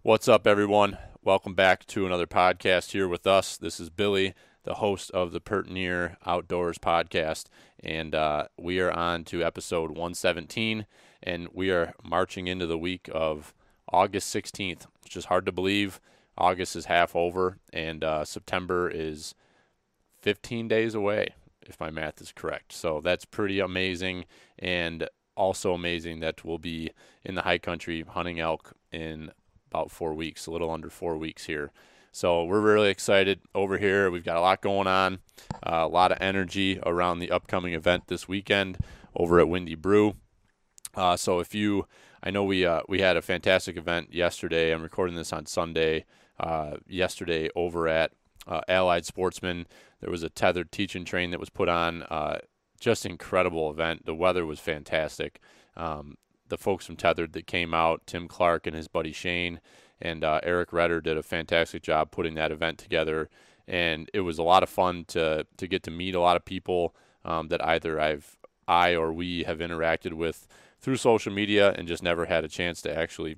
What's up, everyone? Welcome back to another podcast here with us. This is Billy, the host of the Pertinier Outdoors podcast, and we are on to episode 117, and we are marching into the week of August 16th. It's just hard to believe. August is half over, and September is 15 days away, if my math is correct. So that's pretty amazing, and also amazing that we'll be in the high country hunting elk in about 4 weeks, a little under 4 weeks here. So we're really excited over here. We've got a lot going on, a lot of energy around the upcoming event this weekend over at Windy Brew. So I know we had a fantastic event yesterday. I'm recording this on Sunday. Yesterday over at Allied Sportsman, there was a tethered teach and train that was put on. Just incredible event. The weather was fantastic. The folks from Tethered that came out, Tim Clark and his buddy Shane, and Eric Redder did a fantastic job putting that event together. And it was a lot of fun to get to meet a lot of people that either I or we have interacted with through social media and just never had a chance to actually,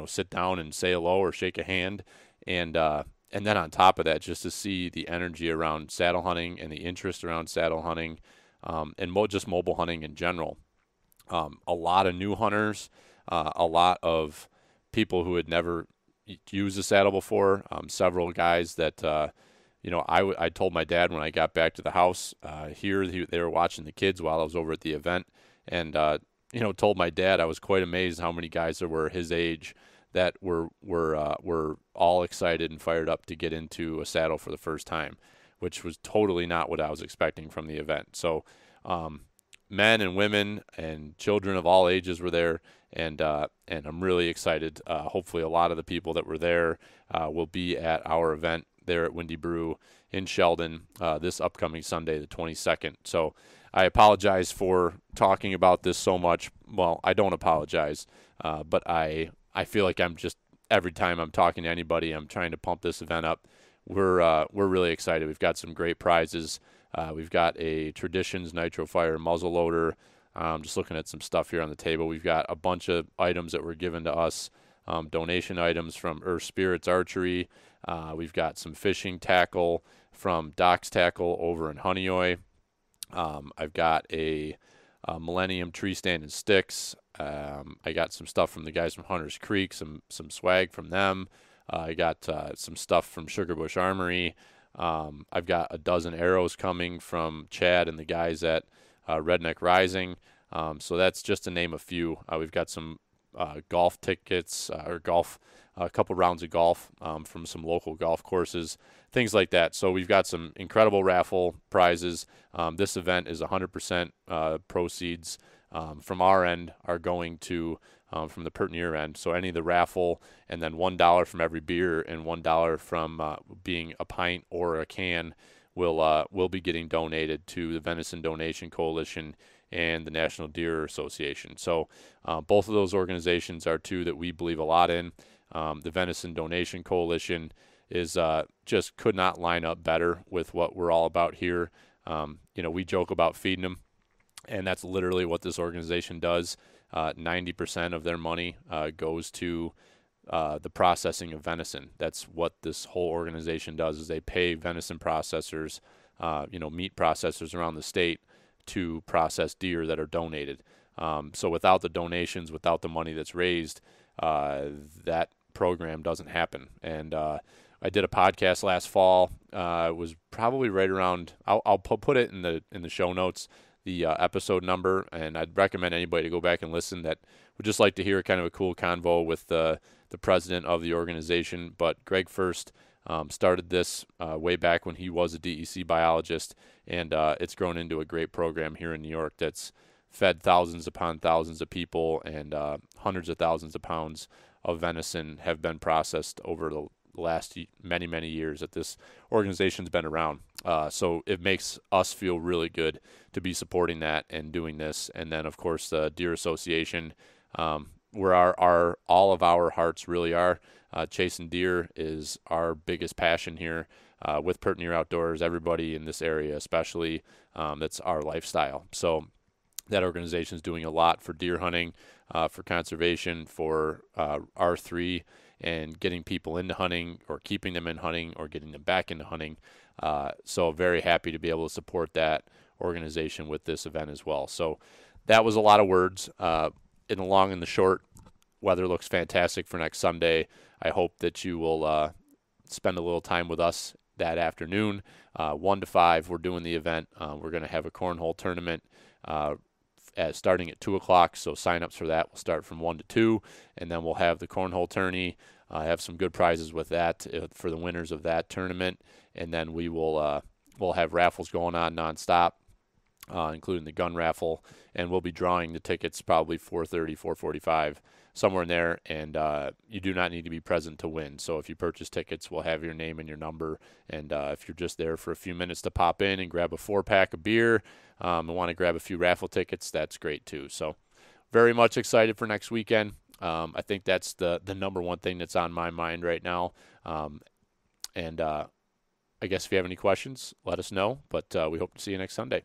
sit down and say hello or shake a hand. And then on top of that, just to see the energy around saddle hunting and the interest around saddle hunting, and just mobile hunting in general. A lot of new hunters, a lot of people who had never used a saddle before. Several guys that, I told my dad when I got back to the house they were watching the kids while I was over at the event, and told my dad I was quite amazed how many guys there were his age that were all excited and fired up to get into a saddle for the first time, which was totally not what I was expecting from the event. So. Men and women and children of all ages were there, and I'm really excited. Hopefully, a lot of the people that were there will be at our event there at Windy Brew in Sheldon this upcoming Sunday, the 22nd. So I apologize for talking about this so much. Well, I don't apologize, but I feel like I'm just every time I'm talking to anybody, I'm trying to pump this event up. We're really excited. We've got some great prizes. We've got a Traditions Nitro Fire muzzle loader. Just looking at some stuff here on the table. We've got a bunch of items that were given to us, donation items from Earth Spirits Archery. We've got some fishing tackle from Doc's Tackle over in Honeoye. I've got a Millennium Tree Stand and Sticks. I got some stuff from the guys from Hunter's Creek, some swag from them. I got some stuff from Sugarbush Armory. I've got a dozen arrows coming from Chad and the guys at Redneck Rising. So that's just to name a few. We've got some golf tickets a couple rounds of golf from some local golf courses, things like that. So we've got some incredible raffle prizes. This event is 100% proceeds from our end are going to from the Pertinier end. So any of the raffle, and then $1 from every beer and $1 from being a pint or a can will be getting donated to the Venison Donation Coalition and the National Deer Association. So both of those organizations are two that we believe a lot in. The Venison Donation Coalition is just could not line up better with what we're all about here. We joke about feeding them, and that's literally what this organization does. 90% of their money goes to the processing of venison. That's what this whole organization does, is they pay venison processors, meat processors around the state to process deer that are donated. So without the donations, without the money that's raised, that program doesn't happen. And I did a podcast last fall. It was probably right around. I'll put it in the show notes, the episode number, and I'd recommend anybody to go back and listen that would just like to hear kind of a cool convo with the president of the organization. But Greg First started this way back when he was a DEC biologist, and it's grown into a great program here in New York that's fed thousands upon thousands of people, and hundreds of thousands of pounds of venison have been processed over the last many, many years that this organization's been around. So it makes us feel really good to be supporting that and doing this. And then, of course, the Deer Association, where our all of our hearts really are. Chasing deer is our biggest passion here with Pertinier Outdoors. Everybody in this area, especially, that's our lifestyle. So That organization is doing a lot for deer hunting, for conservation, for R3, and getting people into hunting or keeping them in hunting or getting them back into hunting. So very happy to be able to support that organization with this event as well. So that was a lot of words. In the long and the short, weather looks fantastic for next Sunday. I hope that you will spend a little time with us that afternoon. 1 to 5, we're doing the event. We're going to have a cornhole tournament starting at 2 o'clock, so sign-ups for that will start from 1 to 2, and then we'll have the cornhole tourney, have some good prizes with that for the winners of that tournament, and then we'll have raffles going on nonstop, including the gun raffle, and we'll be drawing the tickets probably 4:30, 4:45, somewhere in there, and you do not need to be present to win. So if you purchase tickets, we'll have your name and your number, and if you're just there for a few minutes to pop in and grab a 4-pack of beer and want to grab a few raffle tickets, that's great too. So very much excited for next weekend. I think that's the number one thing that's on my mind right now. And I guess if you have any questions, let us know, but we hope to see you next Sunday.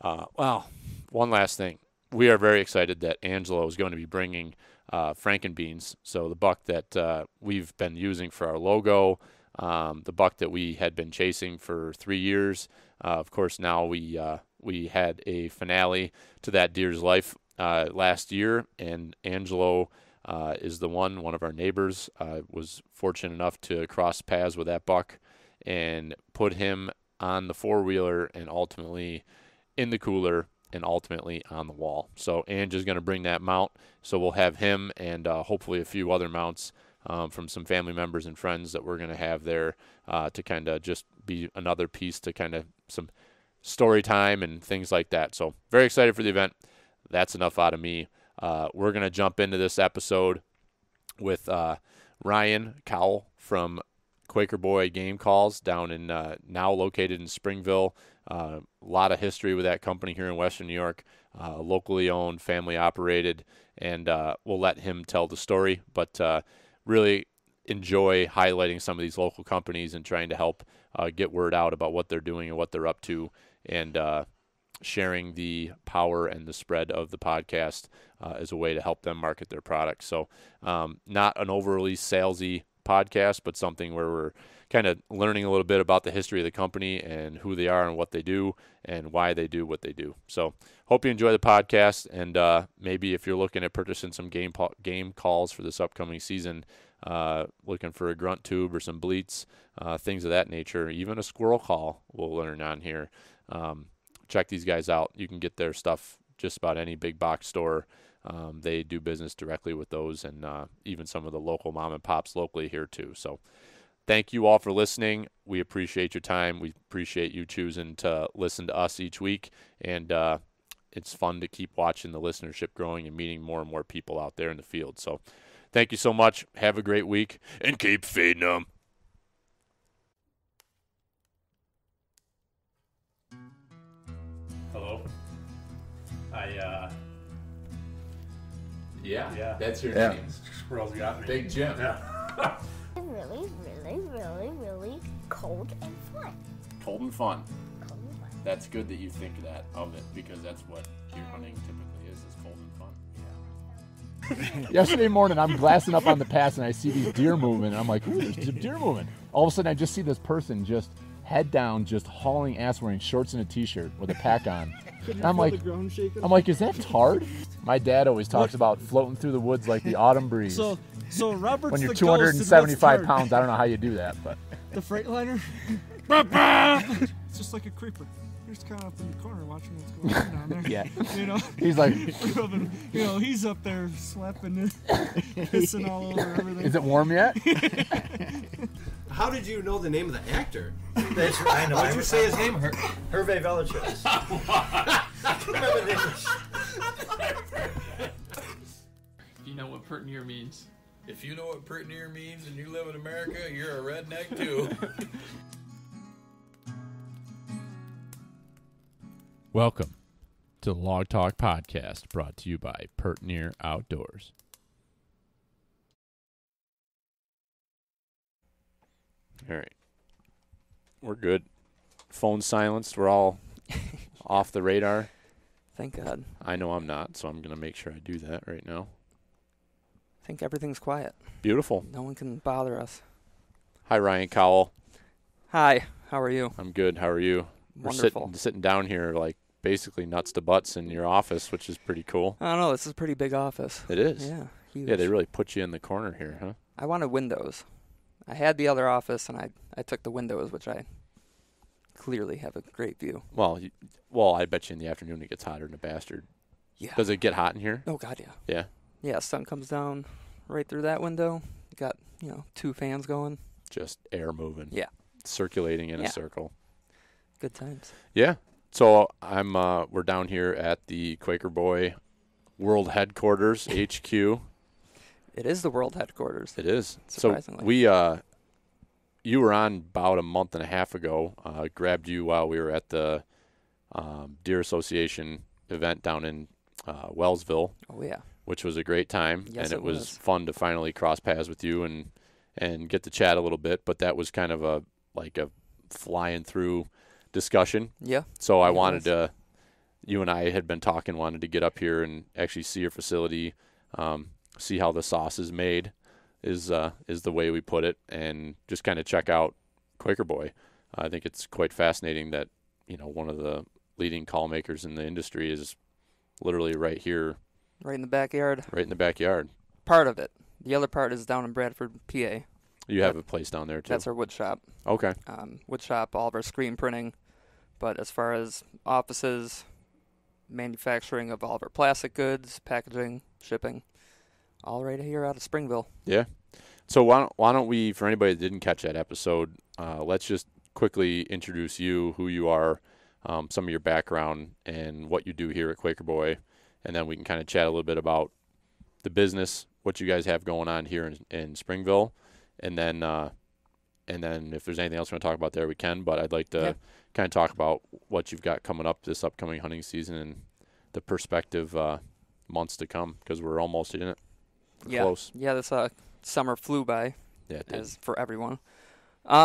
Well, one last thing. We are very excited that Angelo is going to be bringing Frankenbeans, so the buck that we've been using for our logo, the buck that we had been chasing for 3 years. Of course, now we had a finale to that deer's life last year, and Angelo is the one of our neighbors, was fortunate enough to cross paths with that buck and put him on the four-wheeler and ultimately in the cooler and ultimately on the wall. So Ange is going to bring that mount, so we'll have him and hopefully a few other mounts from some family members and friends that we're going to have there to kind of just be another piece to kind of some story time and things like that. So very excited for the event. That's enough out of me. We're going to jump into this episode with Ryan Couell from Quaker Boy Game Calls down in now located in Springville. A lot of history with that company here in Western New York, locally owned, family operated, and we'll let him tell the story. But really enjoy highlighting some of these local companies and trying to help get word out about what they're doing and what they're up to, and sharing the power and the spread of the podcast as a way to help them market their products. So not an overly salesy podcast, but something where we're kind of learning a little bit about the history of the company and who they are and what they do and why they do what they do. So hope you enjoy the podcast, and maybe if you're looking at purchasing some game calls for this upcoming season, looking for a grunt tube or some bleats, things of that nature, even a squirrel call we'll learn on here. Check these guys out. You can get their stuff just about any big box store. They do business directly with those, and even some of the local mom and pops locally here too. So thank you all for listening. We appreciate your time. We appreciate you choosing to listen to us each week, and it's fun to keep watching the listenership growing and meeting more and more people out there in the field. So thank you so much. Have a great week, and keep feeding them. Hello. Yeah, that's your name. Squirrels got me. Big Jim. Yeah. Really, really, really, really cold and fun. Cold and fun. Cold and fun. That's good that you think of it, because that's what deer hunting typically is cold and fun. Yesterday morning, I'm glassing up on the pass, and I see these deer moving, and I'm like, ooh, there's some deer moving. All of a sudden, I just see this person just head down, just hauling ass, wearing shorts and a t-shirt with a pack on. And I'm like, is that Tard? My dad always talks about floating through the woods like the autumn breeze. So Robert's when you're the 275 pounds, I don't know how you do that, but the Freightliner. It's just like a creeper. You're just kind of up in the corner watching what's going on down there. Yeah. You know. He's like, he's up there slapping it, pissing all over everything. is it warm yet? How did you know the name of the actor? That's right. I know. How did you say his name? Hervé Villechaize. Remember this? You know what pert near means. If you know what pert near means and you live in America, you're a redneck too. Welcome to the Log Talk Podcast, brought to you by Pert Near Outdoors. All right. We're good. Phone silenced. We're all off the radar. Thank God. I know I'm not, so I'm going to make sure I do that right now. I think everything's quiet. Beautiful. No one can bother us. Hi, Ryan Couell. Hi, how are you? I'm good. How are you? Wonderful. We're sitting down here like basically nuts to butts in your office, which is pretty cool. I don't know. This is a pretty big office. It is. Yeah, huge. Yeah, they really put you in the corner here, huh? I wanted windows. I had the other office, and I took the windows, which I clearly have a great view. Well, I bet you in the afternoon it gets hotter than a bastard. Yeah. Does it get hot in here? Oh, God, yeah. Yeah. Yeah, sun comes down right through that window. Got, 2 fans going. Just air moving. Yeah. Circulating in Yeah. a circle. Good times. Yeah. So we're down here at the Quaker Boy World Headquarters, HQ. It is the world headquarters. It is. Surprisingly. So you were on about a month and a half ago. Grabbed you while we were at the Deer Association event down in Wellsville. Oh, yeah. Which was a great time. Yes, and it was was. Fun to finally cross paths with you and get to chat a little bit. But that was kind of a flying through discussion. Yeah. So I wanted to, you and I had been talking, wanted to get up here and actually see your facility, see how the sauce is made, is the way we put it, and just kind of check out Quaker Boy. I think it's quite fascinating that, one of the leading call makers in the industry is literally right here. Right in the backyard. Right in the backyard. Part of it. The other part is down in Bradford, PA. You have a place down there, too. That's our wood shop. Okay. Wood shop, all of our screen printing. But as far as offices, manufacturing of all of our plastic goods, packaging, shipping, all right here out of Springville. Yeah. So why don't we, for anybody that didn't catch that episode, let's just quickly introduce you, who you are, some of your background, and what you do here at Quaker Boy, and then we can kind of chat a little bit about the business, what you guys have going on here in Springville, and then if there's anything else we want to talk about there, we can. But I'd like to kind of talk about what you've got coming up this upcoming hunting season and the perspective months to come, because we're almost in it. We're close. Yeah, this summer flew by. Yeah, it did. As for everyone.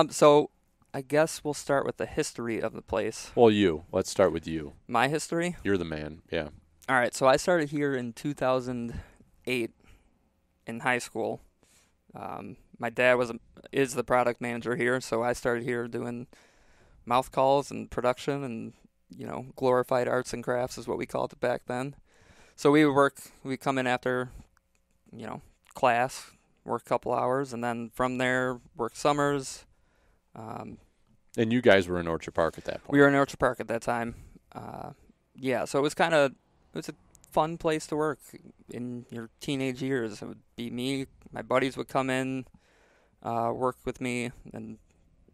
So I guess we'll start with the history of the place. Well, let's start with you. My history? You're the man. Yeah. All right, so I started here in 2008 in high school. My dad is the product manager here, so I started here doing mouth calls and production and, glorified arts and crafts is what we called it back then. So we come in after, class, work a couple hours, and then from there work summers. And you guys were in Orchard Park at that point. We were in Orchard Park at that time. So it was a fun place to work in your teenage years. It would be me, my buddies would come in, work with me, and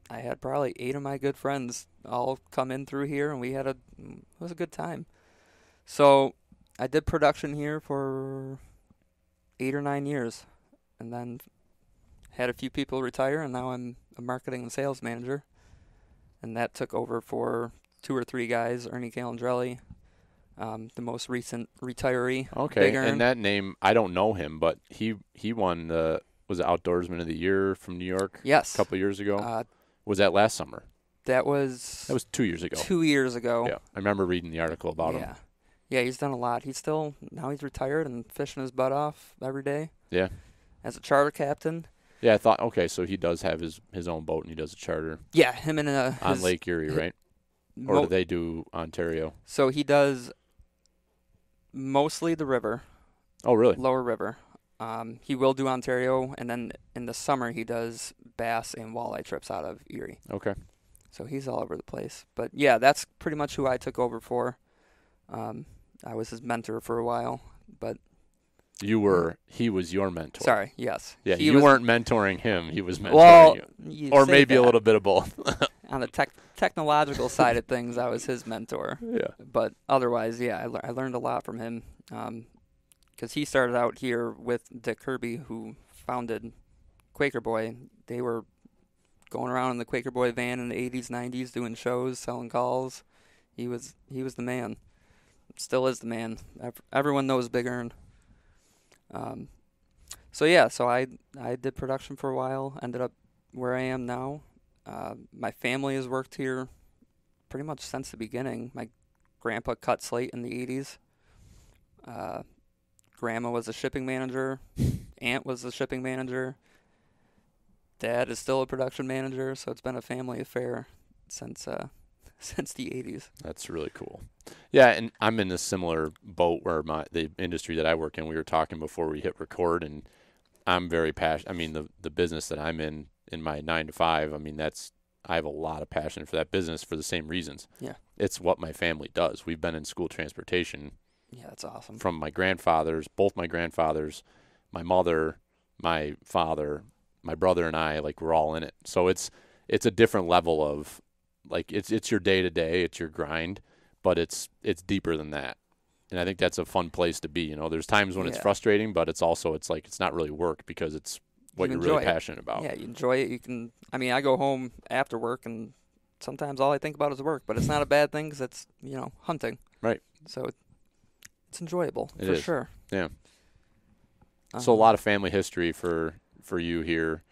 I had probably 8 of my good friends all come in through here, and it was a good time. So I did production here for 8 or 9 years, and then had a few people retire, and now I'm a marketing and sales manager. And that took over for 2 or 3 guys, Ernie Calandrelli, the most recent retiree. Okay, and that name, I don't know him, but he won was it Outdoorsman of the Year from New York? Yes. A couple years ago? Was that last summer? That was 2 years ago. 2 years ago. Yeah, I remember reading the article about him. Yeah, he's done a lot. Now he's retired and fishing his butt off every day. Yeah. As a charter captain. Yeah, I thought, okay, so he does have his own boat and he does a charter. Yeah, him and on Lake Erie, right? Or do they do Ontario? So he does mostly the river. Oh, really? Lower river. He will do Ontario, and then in the summer he does bass and walleye trips out of Erie. Okay. So he's all over the place. But yeah, that's pretty much who I took over for. I was his mentor for a while, but he was your mentor. Sorry, yes. Yeah, you weren't mentoring him, he was mentoring you. Or maybe a little bit of both. On the technological side of things, I was his mentor. Yeah. But otherwise, yeah, I learned a lot from him. Because he started out here with Dick Kirby, who founded Quaker Boy. They were going around in the Quaker Boy van in the 80s, 90s, doing shows, selling calls. He was the man. Still is the man. Everyone knows Big Ern. So I did production for a while. Ended up where I am now. My family has worked here pretty much since the beginning. My Grandpa cut slate in the 80s. Grandma was a shipping manager. Aunt was a shipping manager. Dad is still a production manager, so it's been a family affair since since the 80s. That's really cool. Yeah, and I'm in a similar boat where the industry that I work in, we were talking before we hit record, and I'm very passionate. I mean, the business that I'm in my 9 to 5, I mean, I have a lot of passion for that business for the same reasons. Yeah. It's what my family does. We've been in school transportation. Yeah, that's awesome. From my grandfathers, both my grandfathers, my mother, my father, my brother and I, like, we're all in it. So it's a different level of, like, it's your day-to-day, it's your grind, but it's deeper than that. And I think that's a fun place to be. You know, there's times when it's frustrating, but it's like it's not really work because it's what you're really passionate about. Yeah, you enjoy it. I go home after work, and sometimes all I think about is work, but it's not a bad thing because it's, hunting. Right. So it's enjoyable it for is. Sure. Yeah. So a lot of family history for you here,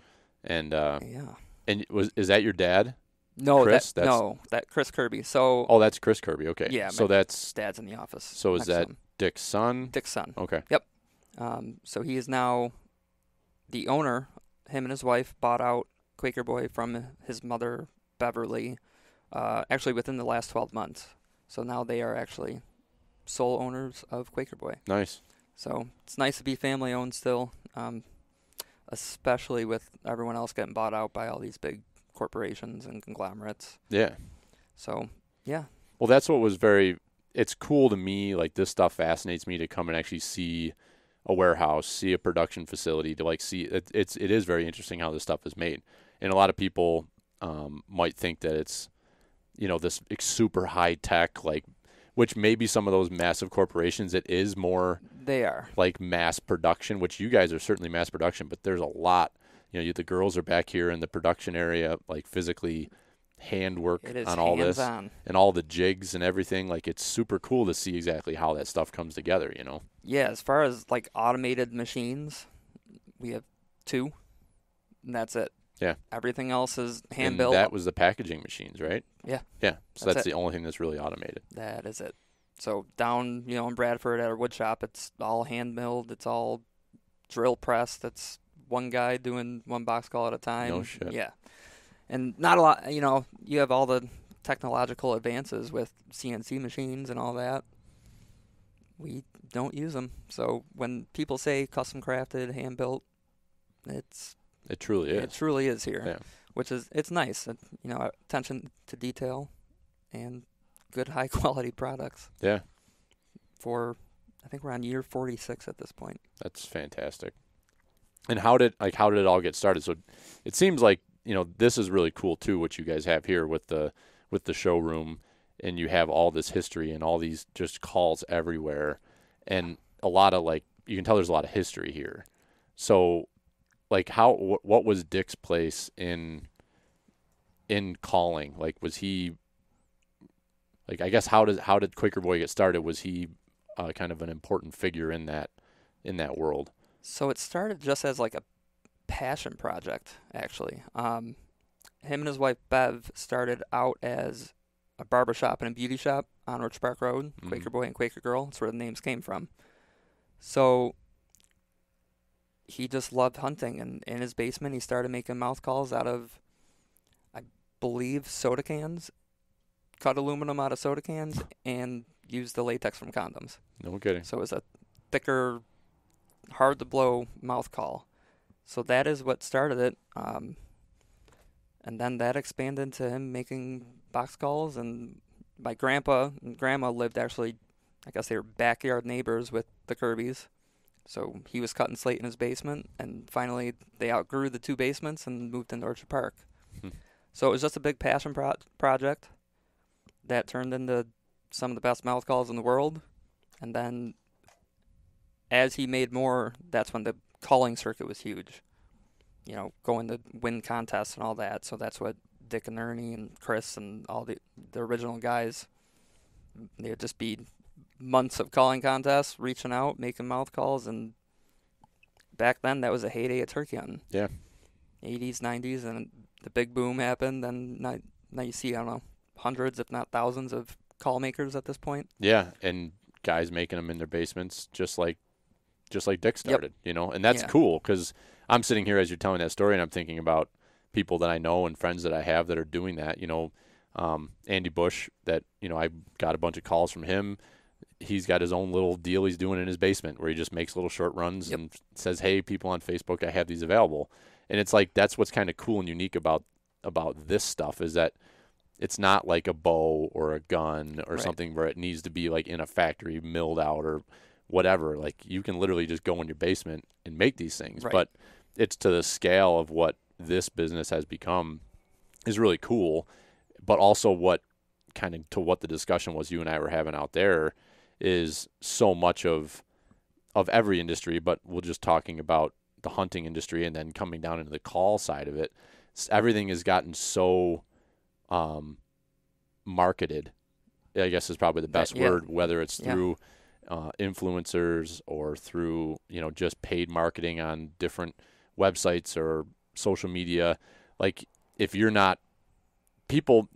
and and is that your dad? No, Chris? That Chris Kirby. So that's Chris Kirby. Okay. Yeah. So that's dad's in the office. So is that Dick's son? Dick's son. Okay. Yep. So he is now the owner. Him and his wife bought out Quaker Boy from his mother Beverly, actually within the last 12 months. So now they are actually sole owners of Quaker Boy. Nice. So it's nice to be family owned still, especially with everyone else getting bought out by all these big corporations and conglomerates. Yeah. So, yeah. Well, that's what was it's cool to me. Like, this stuff fascinates me to come and actually see a warehouse, see a production facility, to see it is very interesting how this stuff is made. And a lot of people might think that it's, this super high tech, like, which maybe some of those massive corporations, it is more. They are. Like mass production, which you guys are certainly mass production, but there's a lot. The girls are back here in the production area, like physically handwork on all this and all the jigs and everything. Like, it's super cool to see exactly how that stuff comes together, Yeah, as far as like automated machines, we have 2, and that's it. Yeah. Everything else is hand built. That was the packaging machines, right? Yeah. Yeah. So that's the only thing that's really automated. That is it. So down, in Bradford at our wood shop, it's all hand milled. It's all drill pressed. It's one guy doing one box call at a time. No shit. Yeah. And not a lot, you have all the technological advances with CNC machines and all that. We don't use them. So when people say custom crafted, hand built, it truly is. It truly is here. Yeah. Which is, it's nice. Attention to detail and good high quality products. Yeah. I think we're on year 46 at this point. That's fantastic. And how did it all get started? So it seems like, this is really cool too, what you guys have here with the showroom, and you have all this history and all these just calls everywhere, and a lot of, like, you can tell there's a lot of history here. So, like, what was Dick's place in calling? Like, was he, like, I guess how did Quaker Boy get started? Was he kind of an important figure in that world? So it started just as like a passion project, actually. Him and his wife Bev started out as a barbershop and a beauty shop on Orchard Park Road, Quaker Boy and Quaker Girl. That's where the names came from. So he just loved hunting, and in his basement he started making mouth calls out of, I believe, soda cans, cut aluminum out of soda cans, and used the latex from condoms. No kidding. So it was a thicker, hard to blow mouth call. So that is what started it. And then that expanded to him making box calls, and my grandpa and grandma lived actually, I guess they were backyard neighbors with the Kirbys. So he was cutting slate in his basement, and finally they outgrew the 2 basements and moved into Orchard Park. So it was just a big passion project that turned into some of the best mouth calls in the world. And then as he made more, that's when the calling circuit was huge. Going to win contests and all that. So that's what Dick and Ernie and Chris and all the original guys, they would just be months of calling contests, reaching out, making mouth calls. And back then, that was a heyday of turkey hunting. Yeah. 80s, 90s, and the big boom happened. And now you see, I don't know, hundreds, if not thousands of call makers at this point. Yeah, and guys making them in their basements, just like Dick started, you know, and that's cool because I'm sitting here as you're telling that story, and I'm thinking about people that I know and friends that I have that are doing that. You know, Andy Bush, that, you know, I got a bunch of calls from him. He's got his own little deal he's doing in his basement where he just makes little short runs and says, hey, people on Facebook, I have these available. And it's like, that's what's kind of cool and unique about this stuff, is that it's not like a bow or a gun or something where it needs to be like in a factory milled out or whatever. Like, you can literally just go in your basement and make these things. But it's to the scale of what this business has become is really cool. But also what kind of to what the discussion was you and I were having out there is so much of every industry, but we're just talking about the hunting industry and then coming down into the call side of it. Everything has gotten so marketed, I guess is probably the best word, whether it's through influencers or through, you know, just paid marketing on different websites or social media. Like, if you're not people,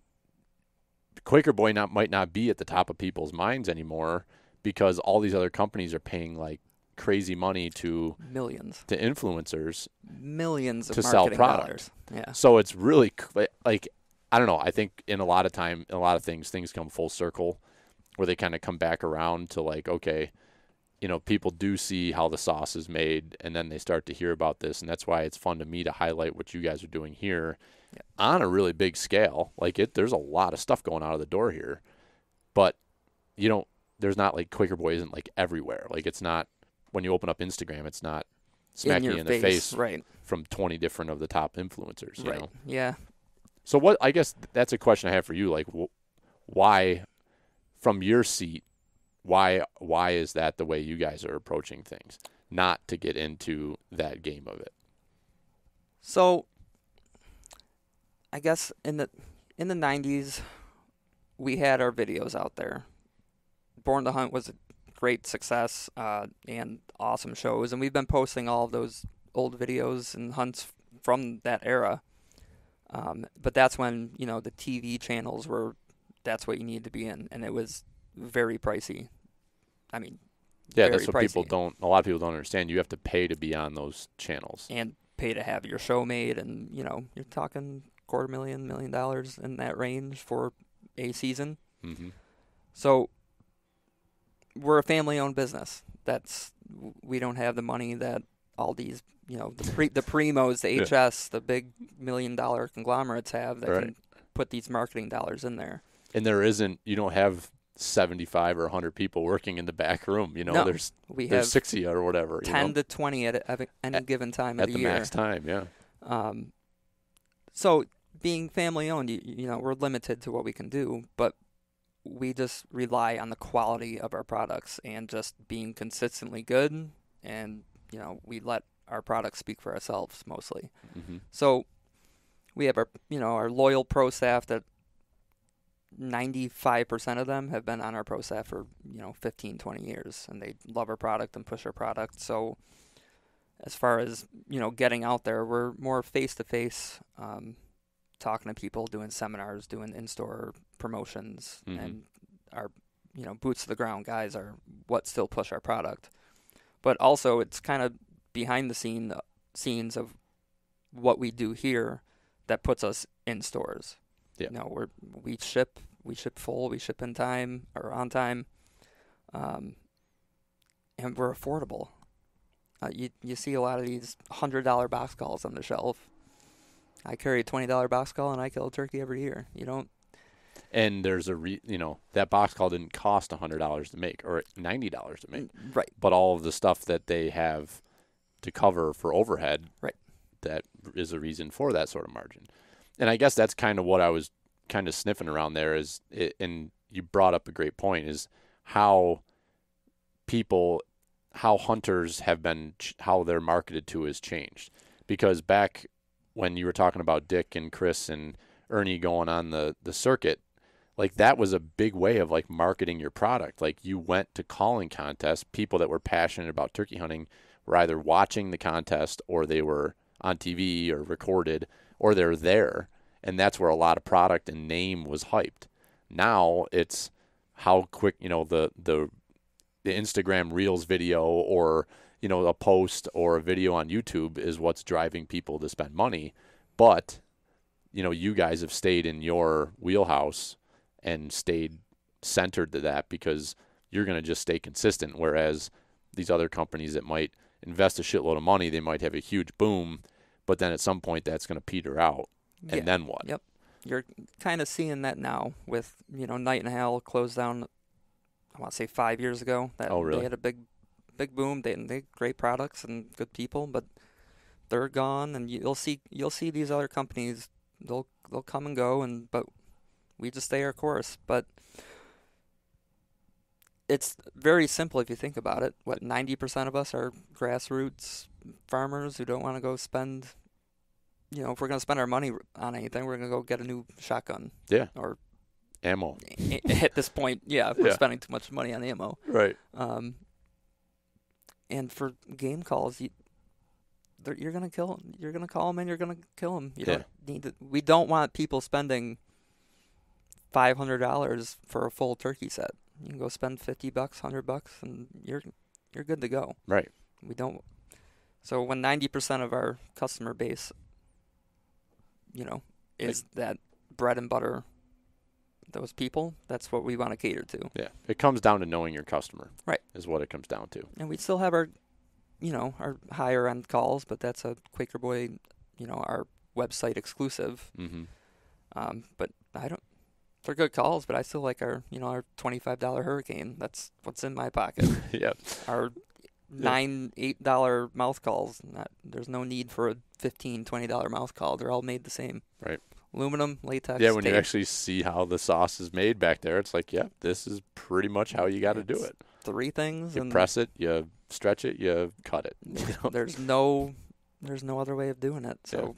Quaker Boy might not be at the top of people's minds anymore because all these other companies are paying like crazy money to influencers, millions of to sell product. Dollars. Yeah. So it's really like, I don't know. I think in a lot of things come full circle where they kind of come back around to like, okay, you know, people do see how the sauce is made and then they start to hear about this. And that's why it's fun to me to highlight what you guys are doing here on a really big scale. Like, there's a lot of stuff going out of the door here, but you know, there's not like Quaker Boy isn't like everywhere. Like, it's not, when you open up Instagram, it's not smacking you in the face from 20 different of the top influencers, you know? Yeah. So what, I guess that's a question I have for you. Like, why, from your seat, why is that the way you guys are approaching things? Not to get into that game of it. So, I guess in the 90s, we had our videos out there. Born to Hunt was a great success and awesome shows, and we've been posting all of those old videos and hunts from that era. But that's when, you know, the TV channels that's what you need to be in, and it was very pricey. I mean, that's what pricey. a lot of people don't understand. You have to pay to be on those channels. And pay to have your show made, and, you know, you're talking $250,000, $1 million in that range for a season. Mm-hmm. So we're a family-owned business. We don't have the money that all these, you know, the Primos, the HS, the big $1 million conglomerates have that can put these marketing dollars in there. And you don't have 75 or 100 people working in the back room. You know, no, there's 60 or whatever. 10 to 20 at any given time of the year. At the max time, yeah. So being family-owned, you know, we're limited to what we can do, but we just rely on the quality of our products and just being consistently good, and, you know, we let our products speak for ourselves mostly. Mm-hmm. So we have our loyal pro staff that 95% of them have been on our pro staff for, 15, 20 years, and they love our product and push our product. So as far as, getting out there, we're more face-to-face, talking to people, doing seminars, doing in-store promotions, mm-hmm. and our, boots to the ground guys are what still push our product. But also it's kind of behind the scenes of what we do here that puts us in stores. Yeah. We ship full, we ship in time or on time, and we're affordable. You see a lot of these $100 box calls on the shelf. I carry a $20 box call and I kill a turkey every year. You don't. And there's that box call didn't cost $100 to make or $90 to make. Right. But all of the stuff that they have to cover for overhead, right, that is a reason for that sort of margin. And I guess that's kind of what I was kind of sniffing around there and you brought up a great point, is how hunters have been, how they're marketed to has changed. Because back when you were talking about Dick and Chris and Ernie going on the circuit, like that was a big way of like marketing your product. Like you went to calling contests, people that were passionate about turkey hunting were either watching the contest or they were on TV or recorded or they're there. And that's where a lot of product and name was hyped. Now it's how quick, the Instagram Reels video or, a post or a video on YouTube is what's driving people to spend money. But, you guys have stayed in your wheelhouse and stayed centered to that because you're going to just stay consistent. Whereas these other companies that might invest a shitload of money, they might have a huge boom, but then at some point that's going to peter out. And then what? Yep. You're kind of seeing that now with, Night and Hell closed down, I want to say 5 years ago. Oh, really? They had a big boom. They had great products and good people, but they're gone. And you'll see these other companies. They'll come and go, but we just stay our course. But it's very simple if you think about it. 90% of us are grassroots farmers who don't want to go spend. If we're going to spend our money on anything, we're going to go get a new shotgun. Yeah. Or ammo. At this point, we're spending too much money on ammo. Right. And for game calls, you're going to kill them. You're going to call them and you're going to kill them. We don't want people spending $500 for a full turkey set. You can go spend $50, $100, and you're good to go. Right. We don't. So when 90% of our customer base, is that bread and butter, those people, that's what we want to cater to. Yeah. It comes down to knowing your customer. Right. Is what it comes down to. And we still have our higher end calls, but that's a Quaker Boy, our website exclusive. Mm-hmm. But they're good calls, but I still like our $25 Hurricane. That's what's in my pocket. Yep. Our $8 mouth calls. There's no need for a $15, $20 mouth call. They're all made the same. Right. Aluminum, latex. Yeah, when tape. you actually see how the sauce is made back there, it's like, this is pretty much how you got to do it. 3 things. You and press it, you stretch it, you cut it. There's no other way of doing it. So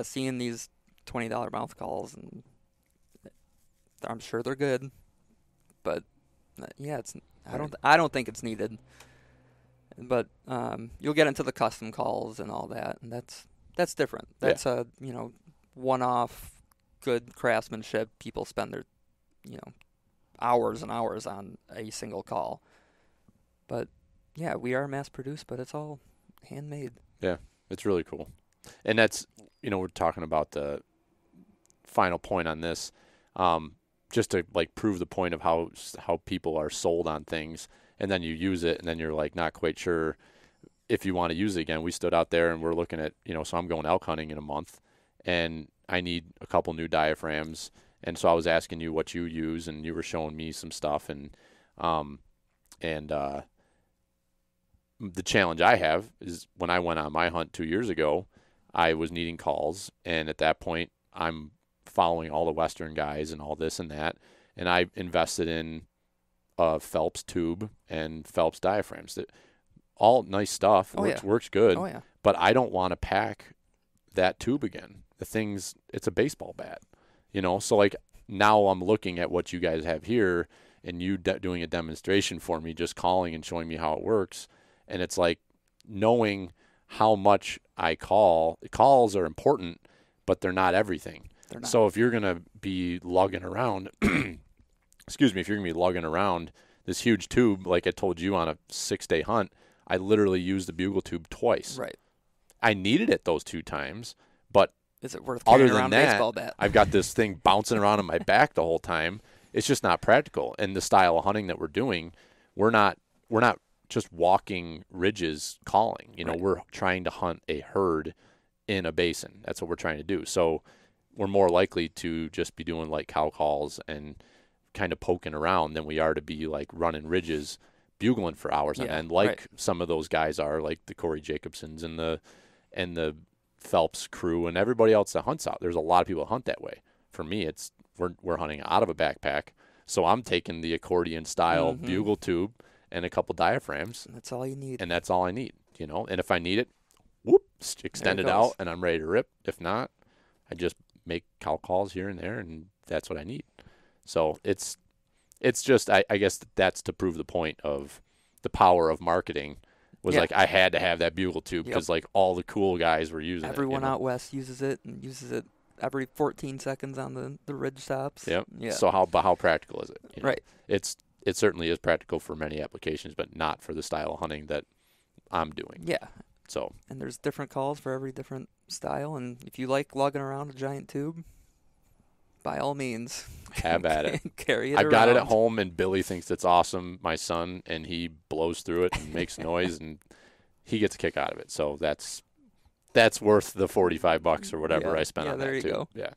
seeing these $20 mouth calls, and I'm sure they're good, but I don't think it's needed. But you'll get into the custom calls and all that, and that's different. That's a one-off good craftsmanship. People spend their hours and hours on a single call. But we are mass produced, but it's all handmade. Yeah, it's really cool. And that's we're talking about the final point on this, just to prove the point of how people are sold on things. And then you use it, and then you're not quite sure if you want to use it again. We stood out there, and we're looking at, so I'm going elk hunting in a month, and I need a couple new diaphragms. And so I was asking you what you use, and you were showing me some stuff. And the challenge I have is when I went on my hunt 2 years ago, I was needing calls, and at that point, I'm following all the Western guys and all this and that, and I invested in Phelps tube and Phelps diaphragms. That all nice stuff. Works good. Oh, yeah. But I don't want to pack that tube again. The thing's, it's a baseball bat, So now I'm looking at what you guys have here, and you doing a demonstration for me, just calling and showing me how it works, and it's knowing how much I call. Calls are important, but they're not everything. They're not. So if you're gonna be lugging around. Excuse me, if you're going to be lugging around this huge tube, like I told you on a 6-day hunt, I literally used the bugle tube twice. Right. I needed it those 2 times, but is it worth other carrying than around a that, baseball bat? I've got this thing bouncing around on my back the whole time. It's just not practical. And the style of hunting that we're doing, we're not just walking ridges calling. Right. We're trying to hunt a herd in a basin. That's what we're trying to do. So we're more likely to just be doing cow calls and kind of poking around than we are to be running ridges, bugling for hours on end, some of those guys are, like the Corey Jacobsons and the Phelps crew and everybody else that hunts out. There's a lot of people that hunt that way. For me, it's we're hunting out of a backpack, so I'm taking the accordion style bugle tube and a couple diaphragms. That's all you need. And that's all I need, And if I need it, whoop, extend it out, and I'm ready to rip. If not, I just make cow calls here and there, and that's what I need. So it's just I guess that's to prove the point of the power of marketing was I had to have that bugle tube because all the cool guys were using Everyone it. out west uses it and uses it every 14 seconds on the ridge stops. Yep. Yeah. So how practical is it? You know? Right. It certainly is practical for many applications, but not for the style of hunting that I'm doing. Yeah. So. And there's different calls for every different style, and if you like lugging around a giant tube, by all means, have at it. Carry it I've got it at around. home, and Billy thinks it's awesome, my son, and he blows through it and makes noise, and he gets a kick out of it. So that's worth the $45 or whatever I spent on that, there you too. go. Yeah.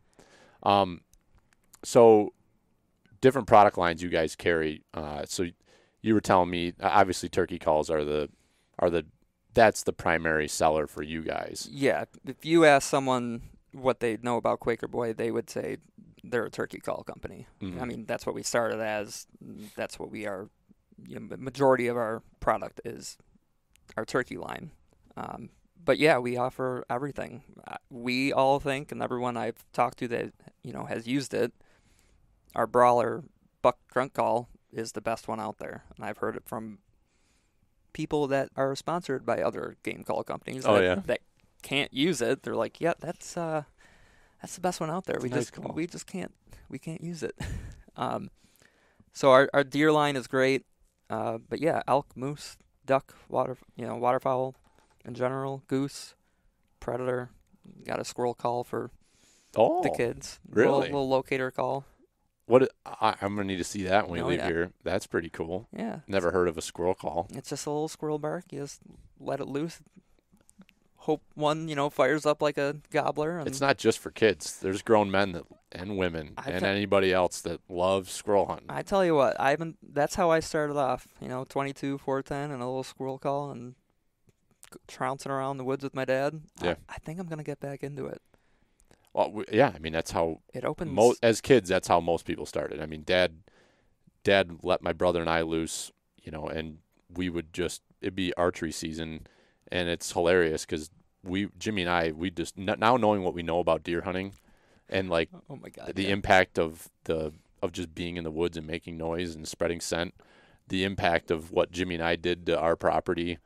So different product lines you guys carry. So you were telling me, obviously, turkey calls that's the primary seller for you guys. Yeah. If you ask someone what they know about Quaker Boy, they would say they're a turkey call company. Mm-hmm. I mean, that's what we started as. That's what we are. The majority of our product is our turkey line. But yeah, we offer everything. We all think, and everyone I've talked to that has used it, our brawler buck grunt call is the best one out there, and I've heard it from people that are sponsored by other game call companies. That can't use it. They're like, yeah, that's the best one out there. We can't use it. So our deer line is great, but yeah, elk, moose, duck, waterfowl in general, goose, predator. Got a squirrel call for the kids. Really? Little locator call. I'm gonna need to see that when we leave here. That's pretty cool. Yeah. Never heard of a squirrel call. It's just a little squirrel bark. You just let it loose. Hope one, fires up like a gobbler. And It's not just for kids. There's grown men and women and anybody else that loves squirrel hunting. I tell you what, that's how I started off. 22, 410, and a little squirrel call, and trouncing around the woods with my dad. Yeah. I think I'm gonna get back into it. Well, yeah. I mean, that's how it opens. As kids, that's how most people started. I mean, Dad let my brother and I loose, and we would it'd be archery season, and it's hilarious because Jimmy and I, we just now knowing what we know about deer hunting, and like oh my God, the impact of just being in the woods and making noise and spreading scent, the impact of what Jimmy and I did to our property,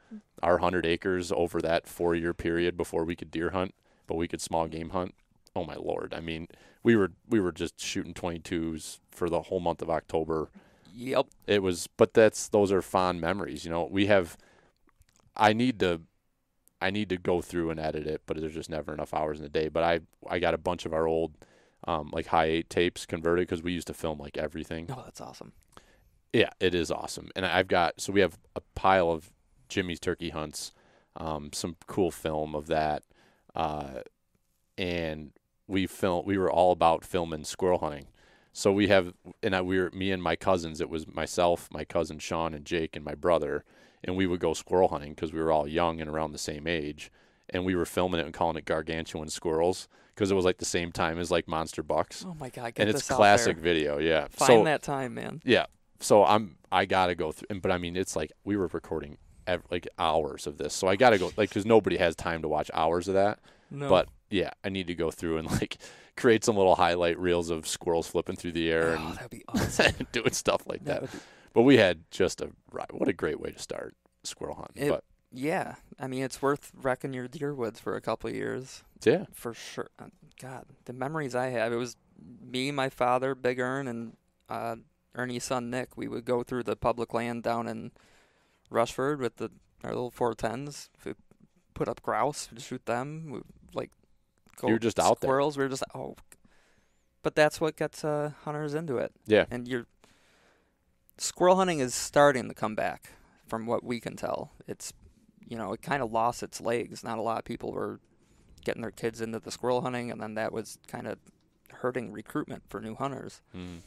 our 100 acres over that 4-year period before we could deer hunt, but we could small game hunt. Oh my Lord. I mean, we were just shooting 22s for the whole month of October. Yep. But those are fond memories. I need to go through and edit it, but there's just never enough hours in the day. But I got a bunch of our old like high 8 tapes converted because we used to film like everything. Oh, that's awesome. Yeah, it is awesome. And we have a pile of Jimmy's turkey hunts, some cool film of that. And we were all about filming squirrel hunting. So me and my cousins, it was myself, my cousin Sean and Jake and my brother, and we would go squirrel hunting because we were all young and around the same age. And we were filming it and calling it gargantuan squirrels because it was like the same time as like monster bucks. Oh my God. And it's classic video. Yeah. Find that time, man. Yeah. So I got to go through, but I mean, it's like we were recording like hours of this. So I got to go because nobody has time to watch hours of that. No. But yeah, I need to go through and like create some little highlight reels of squirrels flipping through the air and that'd be awesome. doing stuff like that. But we had what a great way to start squirrel hunting. Yeah, I mean, it's worth wrecking your deer woods for a couple of years. Yeah, for sure. God, the memories I have. It was me, my father, Big Ern, and Ernie's son Nick. We would go through the public land down in Rushford with our little 410s. We put up grouse, we'd shoot them. We go. You're just out there. Squirrels. We were just But that's what gets hunters into it. Yeah. And squirrel hunting is starting to come back, from what we can tell. It's it kind of lost its legs. Not a lot of people were getting their kids into the squirrel hunting, and then that was kind of hurting recruitment for new hunters. Mm.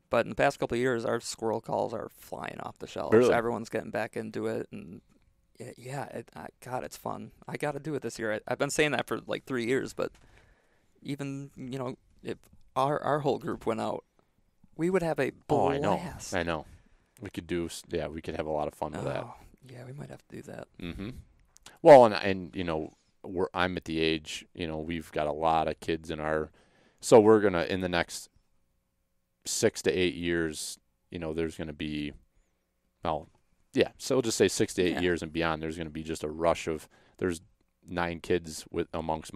But in the past couple of years, our squirrel calls are flying off the shelves. Really? Everyone's getting back into it, and God, it's fun. I got to do it this year. I've been saying that for like 3 years, but even if our whole group went out, we would have a blast. I know. We could have a lot of fun with that. Yeah, we might have to do that. Mm-hmm. Well, and I'm at the age, we've got a lot of kids so we're going to, in the next 6 to 8 years, there's going to be, so we'll just say 6 to 8 years and beyond, there's going to be just a rush there's 9 kids amongst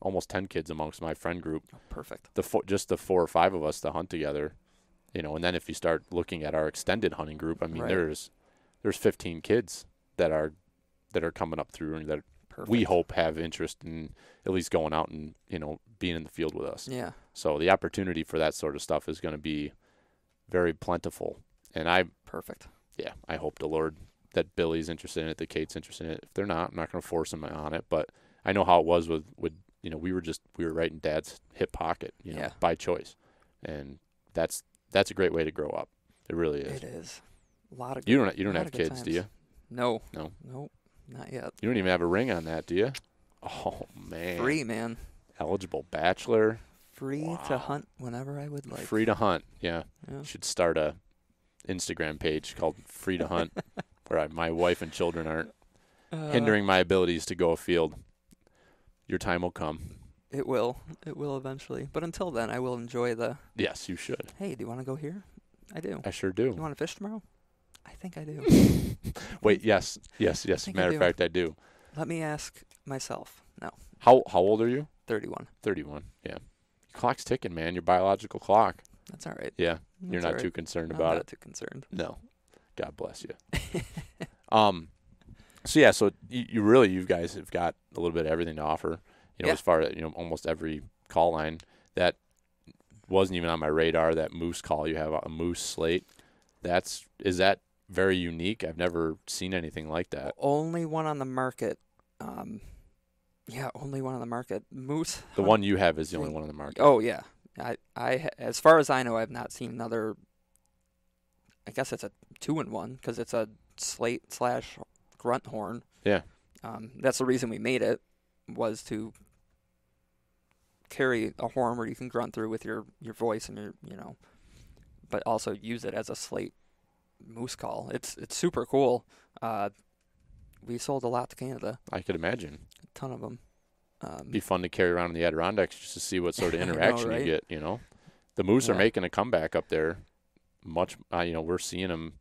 almost 10 kids amongst my friend group. Oh, perfect. Just the 4 or 5 of us to hunt together, and then if you start looking at our extended hunting group, I mean, Right. there's 15 kids that are coming up through and that Perfect. we hope have interest in at least going out and, being in the field with us. Yeah. So the opportunity for that sort of stuff is going to be very plentiful. And Perfect. I hope the Lord that Billy's interested in it, that Kate's interested in it. If they're not, I'm not going to force them on it. But I know how it was with we were right in Dad's hip pocket, Yeah. by choice. And that's a great way to grow up. It really is. It is. A lot of You good, don't lot have of good kids, do times. you? No. No. Nope. Not yet. You don't even have a ring on that, do you? Oh, man. Free, man. Eligible bachelor. Free to hunt whenever I would like. Free to hunt. Yeah. Yeah. Should start a Instagram page called Free to Hunt where my wife and children aren't hindering my abilities to go afield. Your time will come. It will. It will eventually. But until then, I will enjoy the, Yes, you should. hey, do you want to go here? I do. I sure You do. want to fish tomorrow? I think I do. Wait, yes. think I Matter of do. fact, I do. Let me ask myself. No. How old are you? 31. 31. Yeah. Your clock's ticking, man. Your biological clock. That's all right. Yeah. You're That's not all right. too concerned I'm about not it. too concerned. No. God bless you. So yeah, so you guys have got a little bit of everything to offer. Yeah. As far as almost every call line that wasn't even on my radar. That moose call, you have a moose slate. Is that very unique? I've never seen anything like that. Only one on the market. Only one on the market. Moose. The one you have is the only one on the market. Oh yeah. As far as I know, I've not seen another. I guess it's a 2-in-1 because it's a slate / grunt horn. Yeah. That's the reason we made it, was to carry a horn where you can grunt through with your voice and your but also use it as a slate moose call. It's super cool. We sold a lot to Canada. I could imagine. A ton of them. Be fun to carry around in the Adirondacks just to see what sort of interaction right? you get. The moose are Yeah. making a comeback up there. Much, we're seeing them.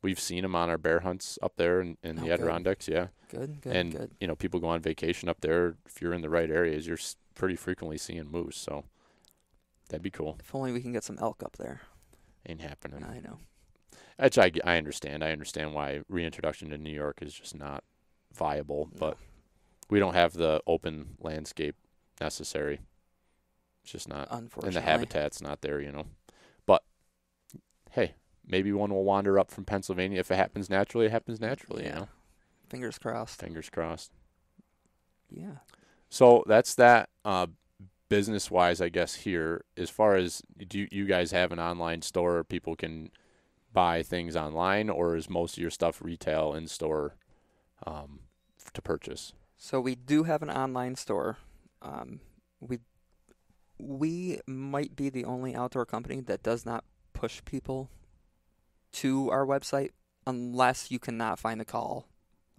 We've seen them on our bear hunts up there in the good. Adirondacks. Yeah. Good. And people go on vacation up there. If you're in the right areas, you're pretty frequently seeing moose. So that'd be cool. If only we can get some elk up there. Ain't happening. I know. Which I understand. I understand why reintroduction to New York is just not viable. No. But we don't have the open landscape necessary. It's just not. Unfortunately. And the habitat's not there, But hey, maybe one will wander up from Pennsylvania. If it happens naturally, it happens naturally. Yeah. Fingers crossed. Fingers crossed. Yeah. So that's that. Business-wise, I guess here, as far as do you guys have an online store people can buy things online, or is most of your stuff retail in store to purchase? So we do have an online store. We might be the only outdoor company that does not push people to our website unless you cannot find a call.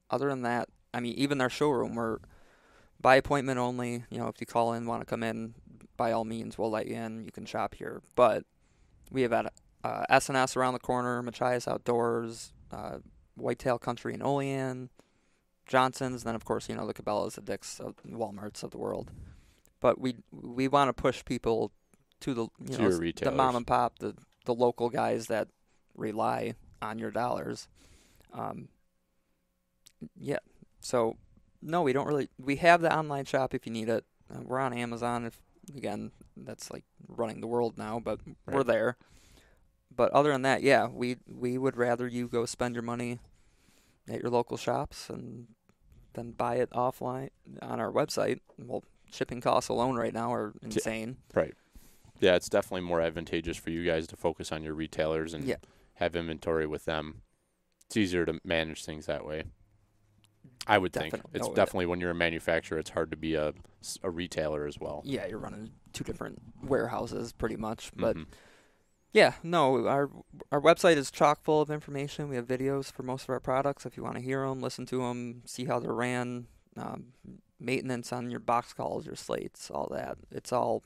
Other than that, I mean, even our showroom, we're by appointment only. If you call in, want to come in, by all means, we'll let you in. You can shop here. But we have at S&S around the corner, Machias Outdoors, Whitetail Country in Olean, Johnson's, and then, of course, the Cabela's, the Dick's, Walmart's of the world. But we want to push people to the your the retailers. mom and pop, the local guys that rely on your dollars. Yeah. So no, we don't really. We have the online shop if you need it. We're on Amazon. Again, that's like running the world now, but we're Right. there. But other than that, yeah, we would rather you go spend your money at your local shops and then buy it offline on our website. Well, shipping costs alone right now are insane. Right. Yeah, it's definitely more advantageous for you guys to focus on your retailers and have inventory with them. It's easier to manage things that way. I would think. It's definitely when you're a manufacturer, it's hard to be a retailer as well. Yeah, you're running 2 different warehouses pretty much. But yeah, no, our website is chock full of information. We have videos for most of our products. If you want to hear them, listen to them, see how they're ran, maintenance on your box calls, your slates, all that. It's all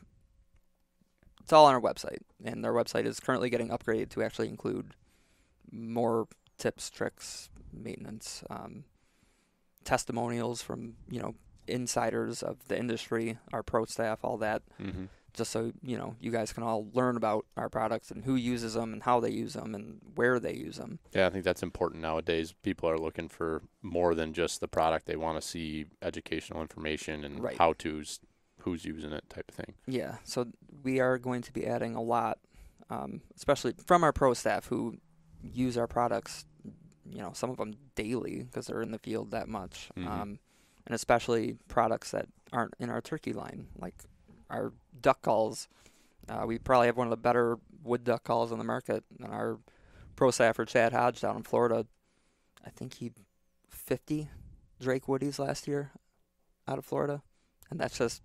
on our website. And our website is currently getting upgraded to actually include more tips, tricks, maintenance, testimonials from, insiders of the industry, our pro staff, all that, just so, you guys can all learn about our products and who uses them and how they use them and where they use them. Yeah, I think that's important nowadays. People are looking for more than just the product. They want to see educational information and how-tos, who's using it type of thing. Yeah, so we are going to be adding a lot, especially from our pro staff who use our products, some of them daily because they're in the field that much, and especially products that aren't in our turkey line, like our duck calls. We probably have one of the better wood duck calls on the market, and our pro staffer, Chad Hodge, down in Florida, I think he 50 Drake Woodies last year out of Florida, and that's just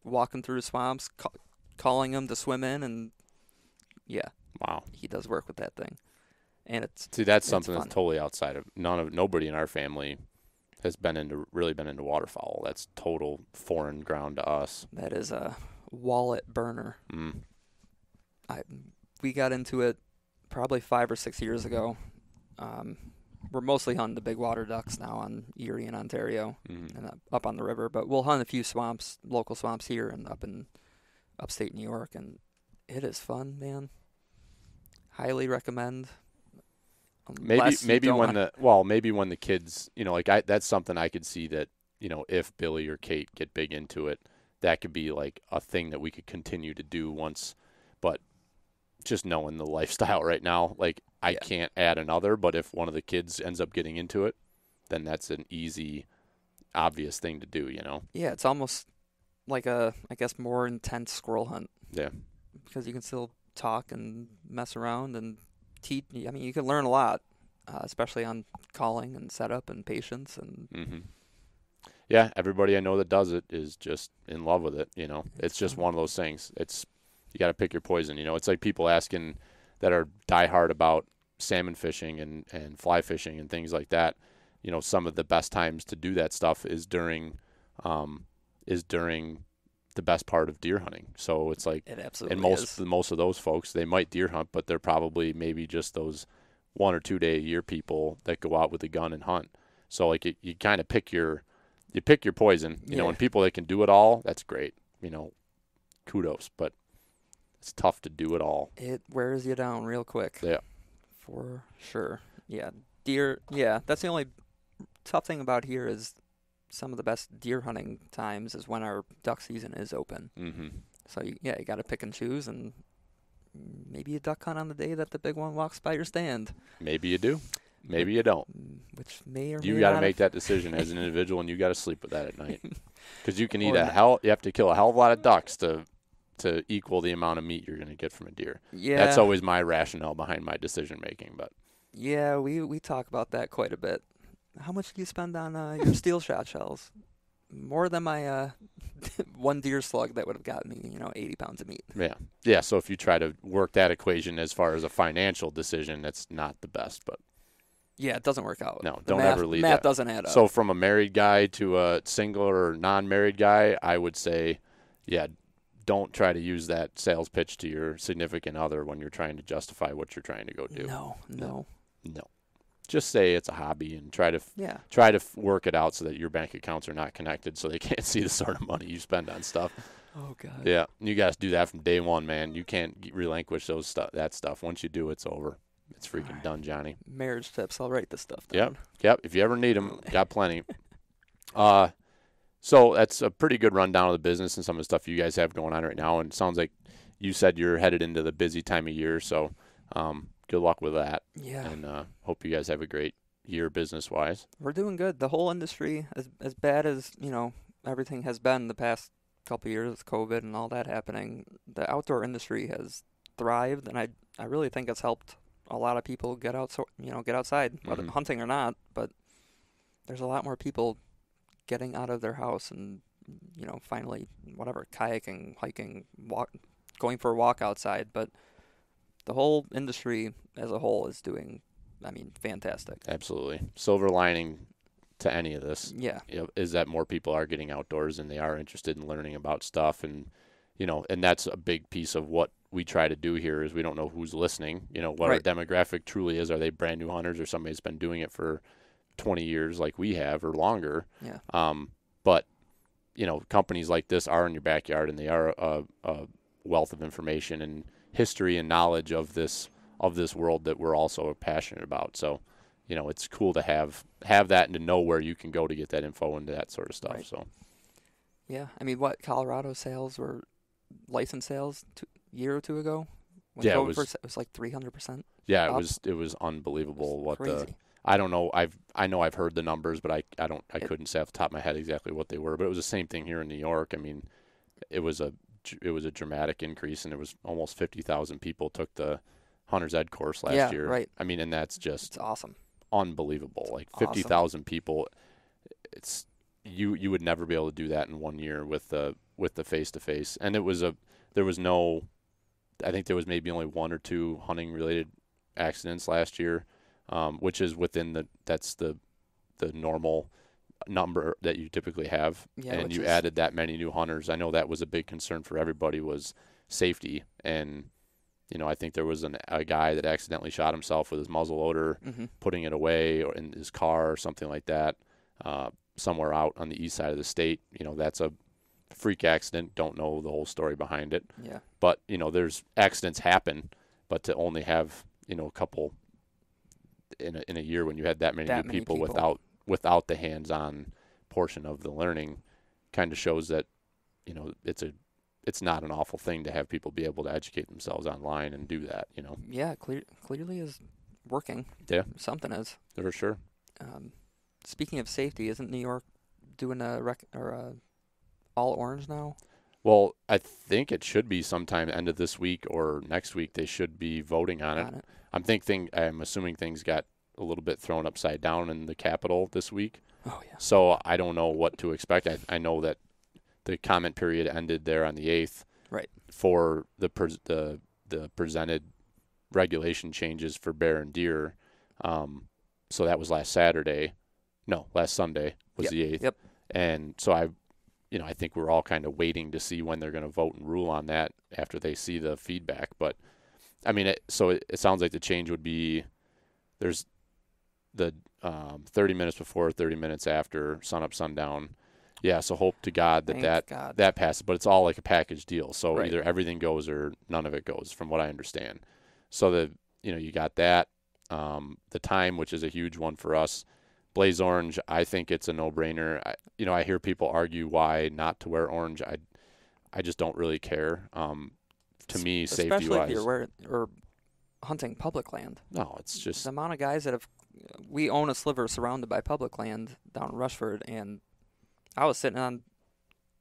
walking through the swamps, calling them to swim in, and wow, he does work with that thing. And that's something that's totally outside of nobody in our family has really been into waterfowl. That's total foreign ground to us. That is a wallet burner. We got into it probably 5 or 6 years ago. We're mostly hunting the big water ducks now on Erie and Ontario and up on the river, but we'll hunt a few swamps, local swamps here and up in upstate New York, and it is fun, man. Highly recommend. Maybe when the kids, that's something I could see that, if Billy or Kate get big into it, that could be like a thing that we could continue to do once. But just knowing the lifestyle right now, like I can't add another, but if one of the kids ends up getting into it, then that's an easy, obvious thing to do, Yeah, it's almost like a, I guess, more intense squirrel hunt. Yeah. Because you can still talk and mess around and teach. I mean, you can learn a lot, especially on calling and setup and patience. And yeah, everybody I know that does it is just in love with it. It's just one of those things. You got to pick your poison. It's like people asking that are diehard about salmon fishing and fly fishing and things like that. Some of the best times to do that stuff is during the best part of deer hunting. So it's like, it absolutely and most of those folks, they might deer hunt, but they're probably maybe just those 1 or 2 day a year people that go out with a gun and hunt. So like you kind of pick your poison, and people that can do it all, that's great. Kudos, but it's tough to do it all. It wears you down real quick. Yeah. For sure. Yeah. Deer. Yeah. That's the only tough thing about here is some of the best deer hunting times is when our duck season is open. So you got to pick and choose, and maybe you duck hunt on the day that the big one walks by your stand. Maybe you do. Maybe you don't. Which may or may you not. You got to make that decision as an individual, and you got to sleep with that at night. Because you can eat you have to kill a hell of a lot of ducks to equal the amount of meat you're going to get from a deer. Yeah. That's always my rationale behind my decision making. But yeah, we talk about that quite a bit. How much do you spend on your steel shot shells? More than my one deer slug that would have gotten me, 80 pounds of meat. Yeah. Yeah, so if you try to work that equation as far as a financial decision, that's not the best. But yeah, it doesn't work out. No, don't ever lead math that. Doesn't add up. So from a married guy to a single or non-married guy, I would say, don't try to use that sales pitch to your significant other when you're trying to justify what you're trying to go do. No. Just say it's a hobby and try to work it out so that your bank accounts are not connected so they can't see the sort of money you spend on stuff. Oh, God. Yeah, you guys do that from day one, man. You can't relinquish that stuff. Once you do, it's over. It's freaking done, Johnny. Marriage tips. I'll write this stuff down. Yep. If you ever need them, got plenty. So that's a pretty good rundown of the business and some of the stuff you guys have going on right now. And it sounds like you said you're headed into the busy time of year, so good luck with that. Yeah. And hope you guys have a great year business-wise. We're doing good. The whole industry, as bad as, everything has been the past couple of years with COVID and all that happening, the outdoor industry has thrived, and I really think it's helped a lot of people get outside, whether hunting or not. But there's a lot more people getting out of their house and, finally, kayaking, hiking, going for a walk outside. But the whole industry as a whole is doing, fantastic. Absolutely. Silver lining to any of this is that more people are getting outdoors and they are interested in learning about stuff. And, and that's a big piece of what we try to do here is we don't know who's listening, what our demographic truly is. Are they brand new hunters or somebody that's been doing it for 20 years like we have or longer? Yeah. But companies like this are in your backyard, and they are a wealth of information and history and knowledge of this world that we're also passionate about. So, it's cool to have that and to know where you can go to get that info and that sort of stuff. Right. So, yeah, I mean, what Colorado sales were license sales a year or two ago? When Yeah, COVID first, it was like 300%. yeah, up. it was unbelievable. What Crazy. I don't know. I know I've heard the numbers, but I couldn't say off the top of my head exactly what they were. But it was the same thing here in New York. I mean, it was a dramatic increase, and it was almost 50,000 people took the Hunter's Ed course last year. Right. I mean, and that's just It's awesome. unbelievable. Like Awesome. 50,000 people. It's you would never be able to do that in 1 year with the face to face. And I think there was maybe only 1 or 2 hunting related accidents last year, which is within that's the normal number that you typically have. Yeah, and you added that many new hunters. I know that was a big concern for everybody, was safety. And I think there was a guy that accidentally shot himself with his muzzle loader, putting it away or in his car or something like that, somewhere out on the east side of the state. That's a freak accident. Don't know the whole story behind it. Yeah. But, there's accidents happen, but to only have, a couple in a year when you had that many new people without the hands-on portion of the learning, kind of shows that, it's not an awful thing to have people be able to educate themselves online and do that, Yeah, clearly is working. Yeah. Something is. For sure. Speaking of safety, isn't New York doing a all orange now? Well, I think it should be sometime end of this week or next week. They should be voting on it. I'm assuming things got a little bit thrown upside down in the Capitol this week. Oh yeah. So I don't know what to expect. I know that the comment period ended there on the 8th. Right. For the presented regulation changes for bear and deer. So that was last Sunday was the 8th. Yep. And so I think we're all kind of waiting to see when they're going to vote and rule on that after they see the feedback. But I mean, it sounds like the change would be there's the 30 minutes before, 30 minutes after, sun up, sundown. Yeah, so hope to God that passes. But it's all like a package deal. So Right. Either everything goes or none of it goes, from what I understand. So you got that. The time, which is a huge one for us. Blaze orange, I think it's a no-brainer. I hear people argue why not to wear orange. I just don't really care. To me, safety-wise. Especially if you're hunting public land. No, it's just the amount of guys that we own a sliver surrounded by public land down in Rushford, and I was sitting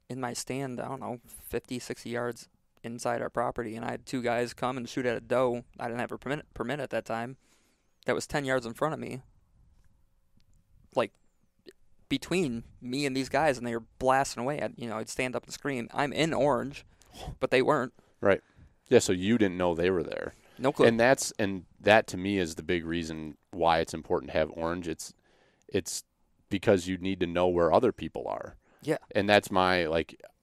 in my stand, I don't know, 50, 60 yards inside our property, and I had 2 guys come and shoot at a doe. I didn't have a permit at that time. That was 10 yards in front of me. Like, between me and these guys, and they were blasting away. I'd stand up and scream, I'm in orange, but they weren't. Right. Yeah, so you didn't know they were there. No clue. And that to me is the big reason why it's important to have orange. It's because you need to know where other people are. Yeah. And that's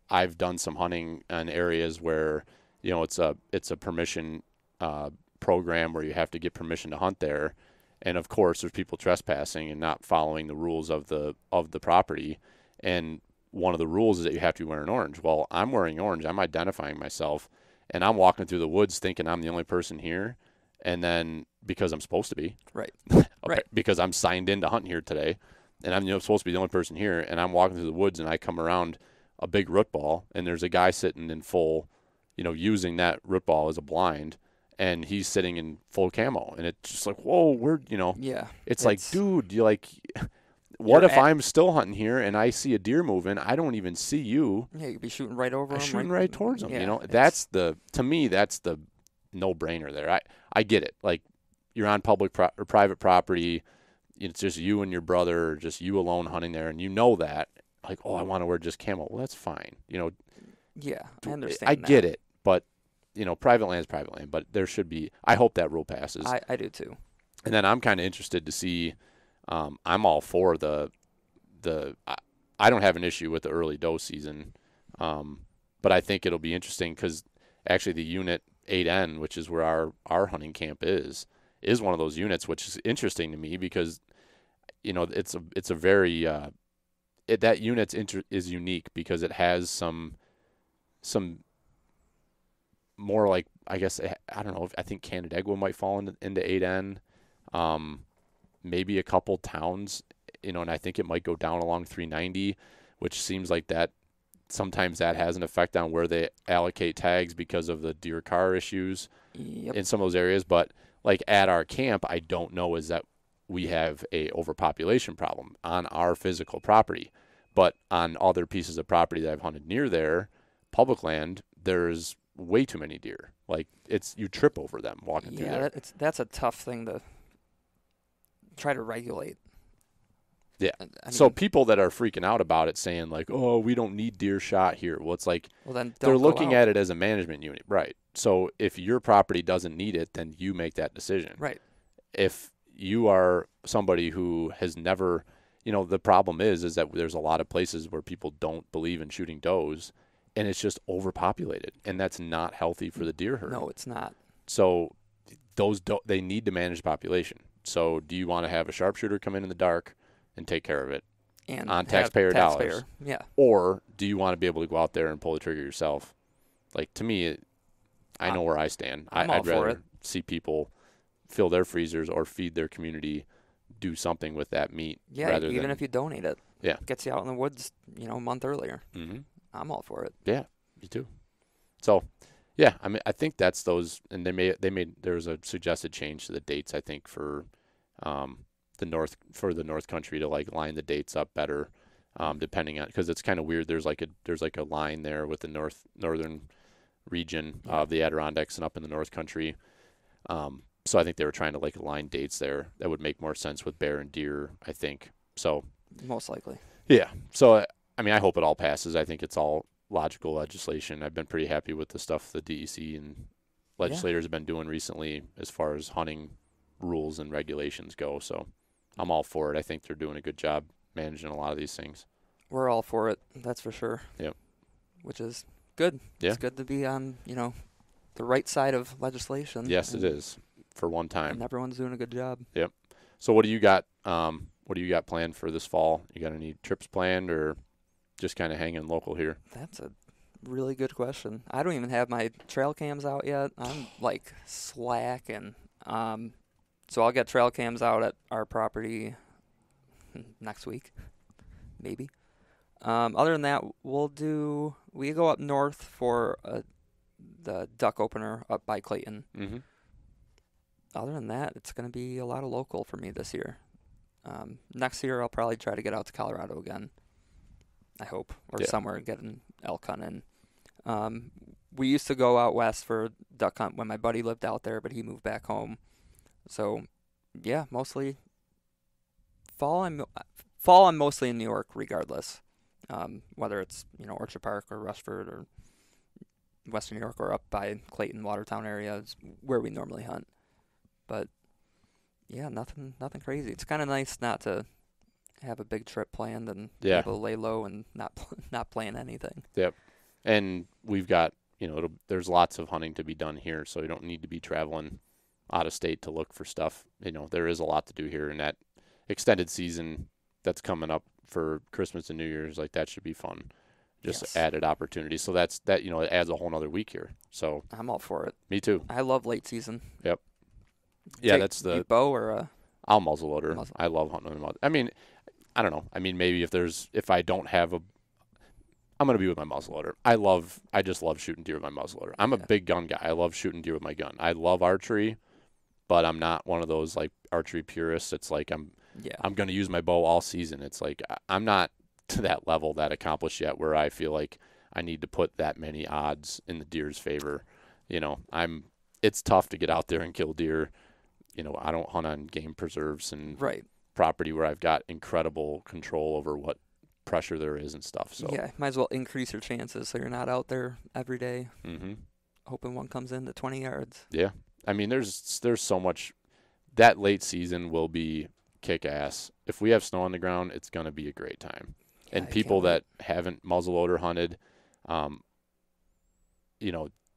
I've done some hunting in areas where, it's a permission program where you have to get permission to hunt there. And of course there's people trespassing and not following the rules of the property. And one of the rules is that you have to be wearing orange. Well, I'm wearing orange. I'm identifying myself, and I'm walking through the woods thinking I'm the only person here. And then because I'm supposed to be, right, right, because I'm signed in to hunt here today, and I'm supposed to be the only person here, and I'm walking through the woods, and I come around a big root ball, and there's a guy sitting in full, using that root ball as a blind, and he's sitting in full camo, and it's just like, whoa, yeah, it's like, dude, what if I'm still hunting here and I see a deer moving? I don't even see you. Yeah, you'd be shooting right over him. Shooting right towards him. Yeah, to me, that's the no-brainer there. I get it. Like, you're on public or private property. It's just you and your brother, or just you alone hunting there, and that. Like, I want to wear just camo. Well, that's fine. Yeah, I understand. I get it, but private land is private land. But there should be. I hope that rule passes. I do too. And then I'm kind of interested to see. I'm all for the. I don't have an issue with the early doe season, but I think it'll be interesting because actually the unit 8N, which is where our hunting camp is one of those units, which is interesting to me because, it's a very that unit is unique because it has some more like, I guess, I don't know, I think Canandaigua might fall into 8N, maybe a couple towns, and I think it might go down along 390, which seems like that sometimes that has an effect on where they allocate tags because of the deer car issues in some of those areas. But like at our camp, I don't know is that we have a overpopulation problem on our physical property, but on other pieces of property that I've hunted near there, public land, there's way too many deer. Like you trip over them walking through there. Yeah, that's a tough thing to try to regulate. Yeah. I mean, so people that are freaking out about it saying like, oh, we don't need deer shot here. Well, it's like then they're looking at it as a management unit. Right. So if your property doesn't need it, then you make that decision. Right. If you are somebody who has never, the problem is that there's a lot of places where people don't believe in shooting does, and it's just overpopulated, and that's not healthy for the deer herd. No, it's not. So they need to manage population. So do you want to have a sharpshooter come in the dark and take care of it and on taxpayer dollars? Yeah. Or do you want to be able to go out there and pull the trigger yourself? Like, to me, I know where I stand. I'd rather see people fill their freezers or feed their community, do something with that meat. Yeah, even if you donate it. Yeah. Gets you out in the woods, a month earlier. Mm-hmm. I'm all for it. Yeah, me too. So, yeah, I mean, I think that's those, and there was a suggested change to the dates, I think, for the North Country to like line the dates up better, depending on, because it's kind of weird. There's like a line there with the northern region of the Adirondacks and up in the North Country. So I think they were trying to like align dates there that would make more sense with bear and deer, I think. So most likely. Yeah. So I mean, I hope it all passes. I think it's all logical legislation. I've been pretty happy with the stuff the DEC and legislators have been doing recently as far as hunting rules and regulations go. So I'm all for it. I think they're doing a good job managing a lot of these things. We're all for it. That's for sure. Yep. Which is good. Yeah. It's good to be on, the right side of legislation. Yes, it is. For one time. And everyone's doing a good job. Yep. So what do you got? What do you got planned for this fall? You got any trips planned or just kind of hanging local here? That's a really good question. I don't even have my trail cams out yet. I'm like slacking. So I'll get trail cams out at our property next week, maybe. Other than that, we go up north for the duck opener up by Clayton. Mm-hmm. Other than that, it's going to be a lot of local for me this year. Next year, I'll probably try to get out to Colorado again, I hope, or somewhere and get an elk hunt in. We used to go out west for duck hunt when my buddy lived out there, but he moved back home. So, yeah, mostly fall. I'm mostly in New York regardless, whether it's, Orchard Park or Rushford or Western New York or up by Clayton, Watertown area is where we normally hunt. But yeah, nothing crazy. It's kind of nice not to have a big trip planned and be able to lay low and not plan anything. Yep. And we've got, there's lots of hunting to be done here, so you don't need to be traveling out of state to look for stuff. There is a lot to do here, and that extended season that's coming up for Christmas and New Year's, like that should be fun. Just added opportunity. So it adds a whole nother week here. So I'm all for it. Me too. I love late season. Yep. Yeah, that's you bow or I'll muzzleloader. I love hunting with muzzleloader. I mean, I don't know. I mean, maybe if I don't have I'm gonna be with my muzzleloader. I just love shooting deer with my muzzleloader. I'm a big gun guy. I love shooting deer with my gun. I love archery, but I'm not one of those like archery purists. It's like I'm gonna use my bow all season. It's like I'm not to that level, that accomplished yet, where I feel like I need to put that many odds in the deer's favor. It's tough to get out there and kill deer. I don't hunt on game preserves and property where I've got incredible control over what pressure there is and stuff. So might as well increase your chances so you're not out there every day hoping one comes in to 20 yards. Yeah. I mean, there's so much. That late season will be kick-ass. If we have snow on the ground, it's going to be a great time. And people that haven't muzzleloader hunted,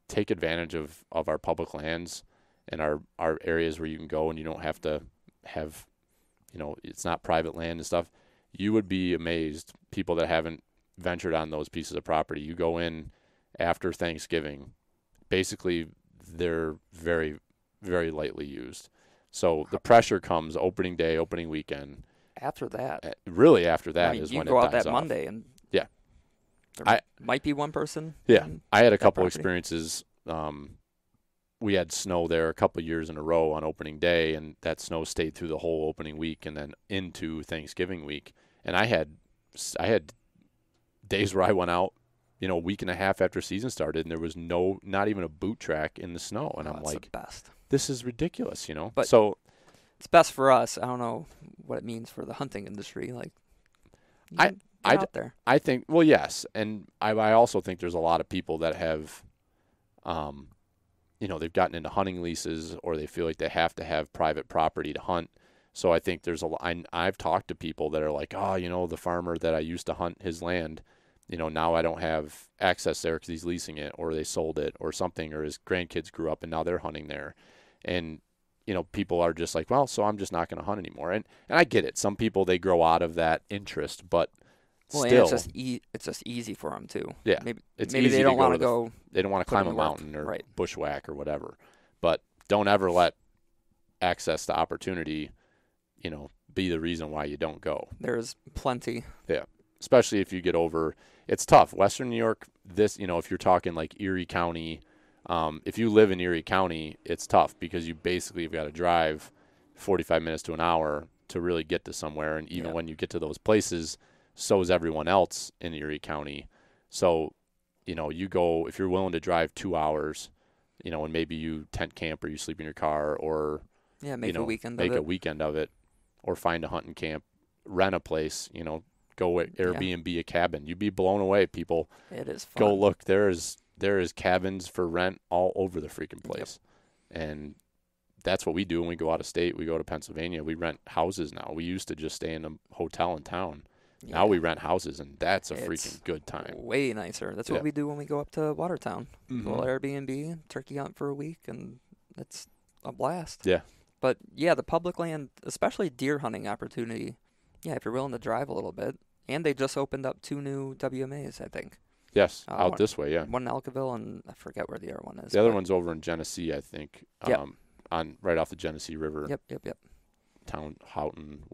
take advantage of our public lands and our areas where you can go and you don't have to have, it's not private land and stuff. you would be amazed, people that haven't ventured on those pieces of property. You go in after Thanksgiving, basically they're very, very lightly used. So the pressure comes opening day, opening weekend. After that. Really after that I mean, is you when go it out dies that off. Monday and Yeah. there might be one person. Yeah. I had a couple property. experiences. We had snow there a couple years in a row on opening day, and that snow stayed through the whole opening week and then into Thanksgiving week. And I had days where I went out, a week and a half after season started, and there was not even a boot track in the snow. And I'm that's like, the best. this is ridiculous, But so it's best for us. I don't know what it means for the hunting industry. Like, get out there. I think, well, yes. And I also think there's a lot of people that have, they've gotten into hunting leases, or they feel like they have to have private property to hunt. So I think there's I've talked to people that are like, oh, the farmer that I used to hunt his land, now I don't have access there because he's leasing it, or they sold it or something, or his grandkids grew up and now they're hunting there. And, people are just like, well, so I'm just not going to hunt anymore. And I get it. Some people, they grow out of that interest, but well, still. And it's just easy for them too. Yeah. Maybe Easy they don't want to go. They don't want to climb a in work. mountain or Right. bushwhack or whatever. But don't ever let access to opportunity, be the reason why you don't go. There's plenty. Yeah. Especially if you get over, it's tough. Western New York, if you're talking like Erie County, if you live in Erie County, it's tough because you basically have got to drive 45 minutes to an hour to really get to somewhere. And even when you get to those places, so is everyone else in Erie County. So, you go, if you're willing to drive 2 hours, and maybe you tent camp or you sleep in your car, or make a weekend of it, or find a hunting camp, rent a place, go Airbnb a cabin. You'd be blown away, people. It is fun. Go look. There is cabins for rent all over the freaking place. Yep. And that's what we do when we go out of state. We go to Pennsylvania. We rent houses now. We used to just stay in a hotel in town. Yeah. Now we rent houses, and that's a freaking good time. Way nicer. That's what we do when we go up to Watertown. Mm-hmm. Go Airbnb, turkey hunt for a week, and it's a blast. Yeah. But, the public land, especially deer hunting opportunity, if you're willing to drive a little bit. And they just opened up 2 new WMAs, I think. This way, yeah. One in Elkville, and I forget where the other one is. The other one's over in Genesee, I think, on right off the Genesee River. Yep. Town, Houghton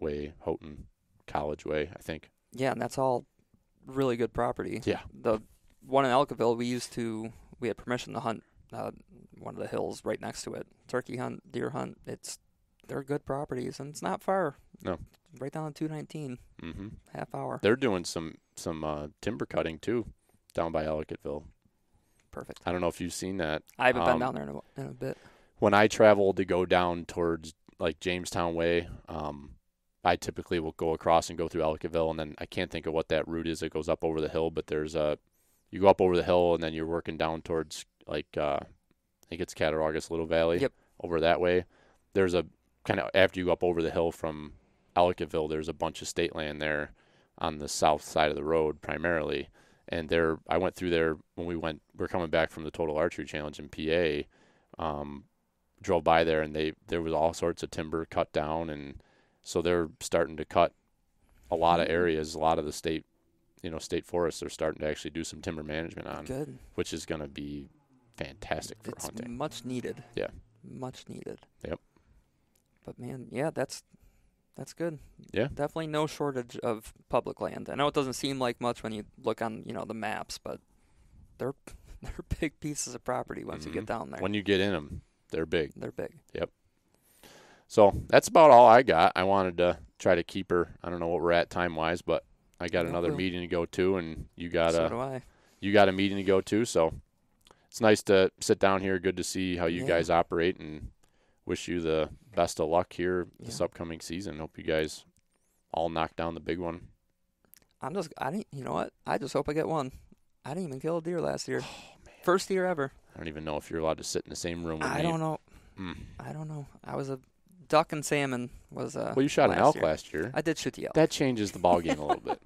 College Way, I think. Yeah, and that's all really good property. Yeah. The one in Elkville, we had permission to hunt one of the hills right next to it. Turkey hunt, deer hunt. They're good properties, and it's not far. No. Right down on 219. Mm-hmm. Half hour. They're doing some timber cutting too, down by Ellicottville. Perfect. I don't know if you've seen that. I haven't been down there in a bit. When I travel to go down towards like Jamestown Way, I typically will go across and go through Ellicottville, and then I can't think of what that route is that goes up over the hill, but you go up over the hill and then you're working down towards I think it's Cattaraugus Little Valley. Yep. Over that way. There's a kind of, after you go up over the hill from Ellicottville, there's a bunch of state land there on the south side of the road primarily. And I went through there when we're coming back from the Total Archery Challenge in PA, drove by there, and there was all sorts of timber cut down, and so they're starting to cut a lot of areas. A lot of the state forests are starting to actually do some timber management on. Good. Which is going to be fantastic for hunting. It's much needed. Yeah. Much needed. Yep. But man, that's good. Yeah. Definitely no shortage of public land. I know it doesn't seem like much when you look on, the maps, but they're big pieces of property once you get down there. When you get in them, they're big. They're big. Yep. So that's about all I got. I wanted to try to keep her. I don't know what we're at time-wise, but I got another meeting to go to, and you got so do I. You got a meeting to go to, so it's nice to sit down here. Good to see how you guys operate, and wish you the best of luck here this upcoming season. Hope you guys all knock down the big one. You know what? I just hope I get one. I didn't even kill a deer last year. Oh, man. First year ever. I don't even know if you're allowed to sit in the same room with me. I don't know. I don't know. I was a duck and salmon was well, you shot an elk last year. I did shoot the elk. That changes the ball game a little bit.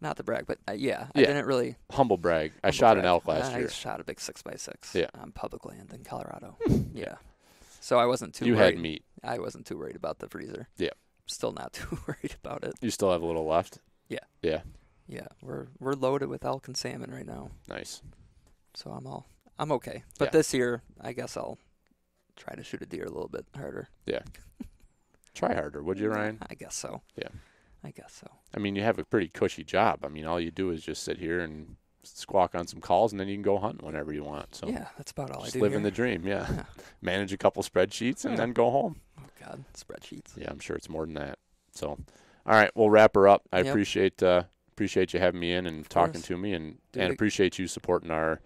Not to brag, but I didn't really. Humble brag. I shot an elk last year. I shot a big 6x6 Yeah. on public land in Colorado. Yeah. So I wasn't too You worried. had meat. I wasn't too worried about the freezer. Yeah. still not too worried about it. You still have a little left? Yeah. Yeah. Yeah, we're loaded with elk and salmon right now. Nice. So I'm okay. But this year, I guess I'll try to shoot a deer a little bit harder. Yeah. Try harder, would you, Ryan? I guess so. Yeah. I guess so. I mean, you have a pretty cushy job. I mean, all you do is just sit here and squawk on some calls, and then you can go hunt whenever you want. So yeah, that's about all I do. Just living the dream, yeah. Manage a couple spreadsheets and then go home. Oh, God, spreadsheets. Yeah, I'm sure it's more than that. So, all right, we'll wrap her up. I Yep. appreciate you having me in and talking to me, and appreciate you supporting our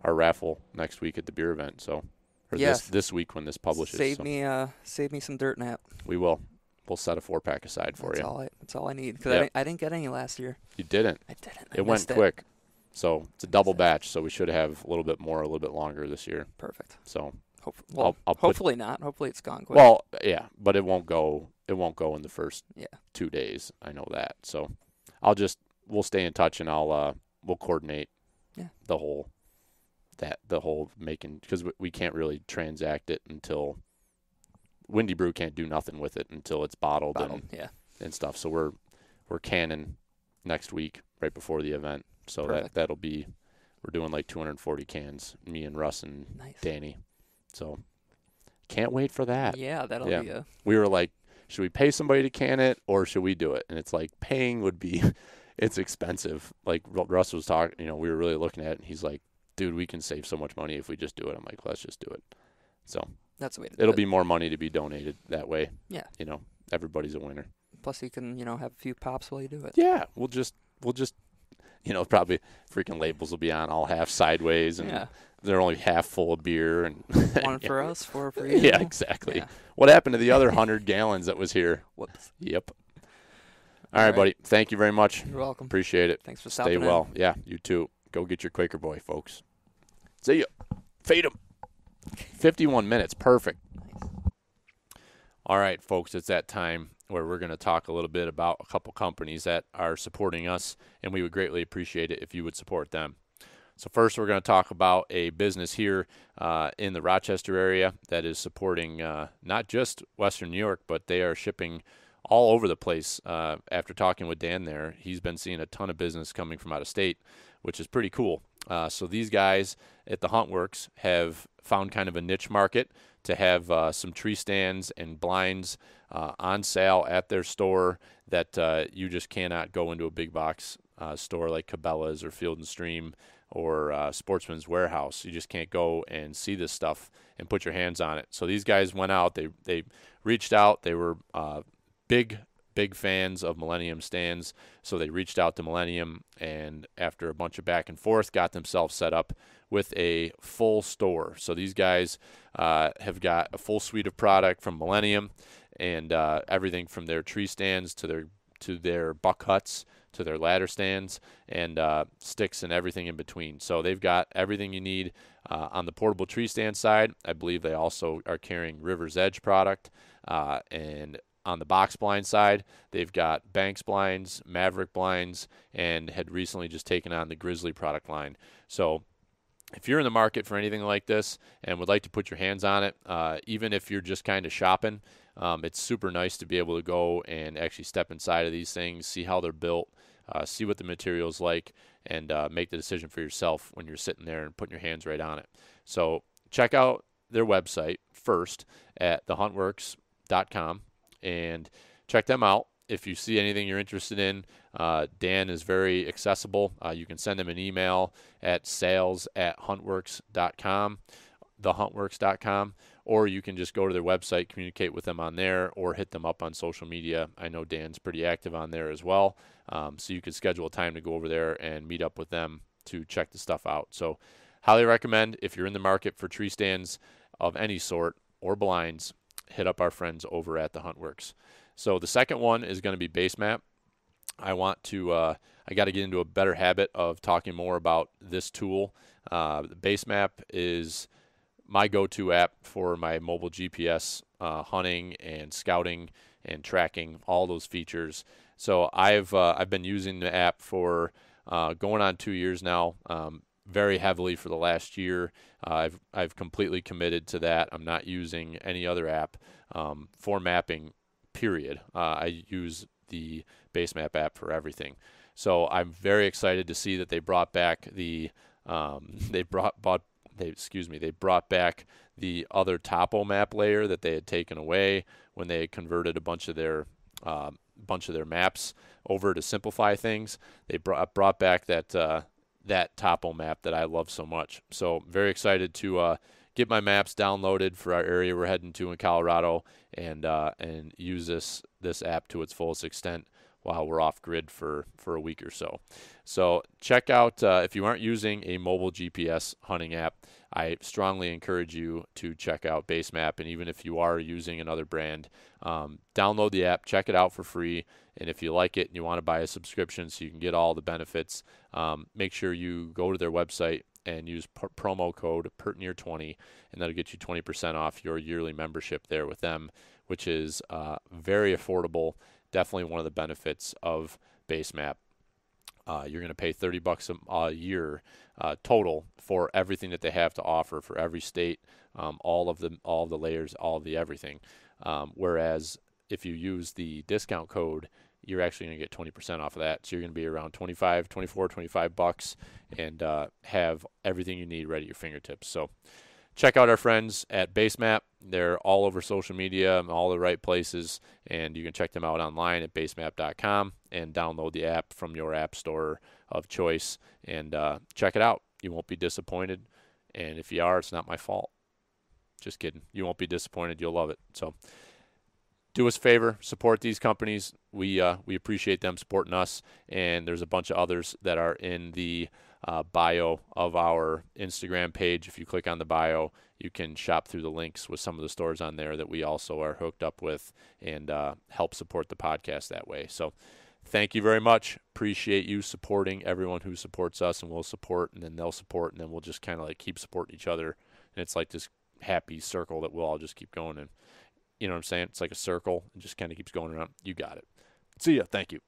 raffle next week at the beer event. So, or this week when this publishes. Save me some dirt nap. We will. We'll set a 4-pack aside for you. That's all I need. Because I didn't get any last year. You didn't? I didn't. It went quick. So it's a double batch, so we should have a little bit more, a little bit longer this year. Perfect. So hopefully not. Hopefully it's gone quick. Well, yeah, but it won't go in the first 2 days. I know that. So we'll stay in touch, and we'll coordinate the whole making, because we can't really transact it until Windy Brew can't do nothing with it until it's bottled. And stuff. So we're canning next week right before the event. So that'll be, we're doing like 240 cans, me and Russ and Danny. So can't wait for that. Yeah, that'll be We were like, should we pay somebody to can it or should we do it? And it's like, paying would be, it's expensive. Like Russ was talking, we were really looking at it, and he's like, dude, we can save so much money if we just do it. I'm like, let's just do it. So that's the way to do it. It'll be more money to be donated that way. Yeah. Everybody's a winner. Plus you can, have a few pops while you do it. Yeah. We'll just probably freaking labels will be on all half sideways, and they're only half full of beer, and one for us, 4 for you. Yeah, exactly. Yeah. What happened to the other 100 gallons that was here? Whoops. Yep. All right, buddy. Thank you very much. You're welcome. Appreciate it. Thanks for stopping in. Stay well. Yeah, you too. Go get your Quaker Boy, folks. See ya. Fade 'em. 51 minutes. Perfect. Nice. All right, folks, it's that time where we're going to talk a little bit about a couple companies that are supporting us, and we would greatly appreciate it if you would support them. So first, we're going to talk about a business here in the Rochester area that is supporting not just Western New York, but they are shipping all over the place. After talking with Dan there, he's been seeing a ton of business coming from out of state, which is pretty cool. So these guys at the Hunt Works have found kind of a niche market to have some tree stands and blinds on sale at their store that you just cannot go into a big box store like Cabela's or Field and Stream or Sportsman's Warehouse. You just can't go and see this stuff and put your hands on it. So these guys went out, they reached out, they were big fans of Millennium stands, so they reached out to Millennium, and after a bunch of back and forth, got themselves set up with a full store. So these guys have got a full suite of product from Millennium, and everything from their tree stands to their buck huts to their ladder stands and sticks and everything in between. So they've got everything you need on the portable tree stand side. I believe they also are carrying River's Edge product, and on the box blind side, they've got Banks blinds, Maverick blinds, and had recently just taken on the Grizzly product line. So if you're in the market for anything like this and would like to put your hands on it, even if you're just kind of shopping, it's super nice to be able to go and actually step inside of these things, see how they're built, see what the material's like, and make the decision for yourself when you're sitting there and putting your hands right on it. So check out their website first at thehuntworks.com. and check them out. If you see anything you're interested in, Dan is very accessible. You can send him an email at sales@huntworks.com, thehuntworks.com, or you can just go to their website, communicate with them on there, or hit them up on social media. I know Dan's pretty active on there as well, so you could schedule a time to go over there and meet up with them to check the stuff out. So highly recommend, if you're in the market for tree stands of any sort or blinds, hit up our friends over at the Hunt Works. So the second one is going to be Base Map. I got to get into a better habit of talking more about this tool. The Base Map is my go-to app for my mobile GPS hunting and scouting and tracking, all those features. So I've been using the app for going on 2 years now. Very heavily for the last year. I've completely committed to that. I'm not using any other app for mapping period. I use the Basemap app for everything. So I'm very excited to see that they brought back the they brought back the other topo map layer that they had taken away when they had converted a bunch of their maps over to simplify things. They brought back that topo map that I love so much. So very excited to get my maps downloaded for our area we're heading to in Colorado, and use this app to its fullest extent while we're off grid for a week or so. So check out, if you aren't using a mobile GPS hunting app, I strongly encourage you to check out Basemap. And even if you are using another brand, download the app, check it out for free. And if you like it and you want to buy a subscription so you can get all the benefits, make sure you go to their website and use promo code PERTNEAR20, and that'll get you 20% off your yearly membership there with them, which is very affordable. Definitely one of the benefits of Basemap. You're going to pay $30 a year total for everything that they have to offer for every state, all of the layers, all of the everything. Whereas if you use the discount code, you're actually going to get 20% off of that. So you're going to be around $25 and have everything you need ready at your fingertips. So check out our friends at Basemap. They're all over social media, all the right places, and you can check them out online at basemap.com and download the app from your app store of choice and check it out. You won't be disappointed, and if you are, it's not my fault. Just kidding. You won't be disappointed. You'll love it. So do us a favor, support these companies. We appreciate them supporting us, and there's a bunch of others that are in the bio of our Instagram page. If you click on the bio, you can shop through the links with some of the stores on there that we also are hooked up with and help support the podcast that way. So thank you very much. Appreciate you supporting everyone who supports us, and we'll support, and then they'll support, and then we'll just kind of like keep supporting each other. And it's like this happy circle that we'll all just keep going in. You know what I'm saying? It's like a circle. It just kind of keeps going around. You got it. See ya. Thank you.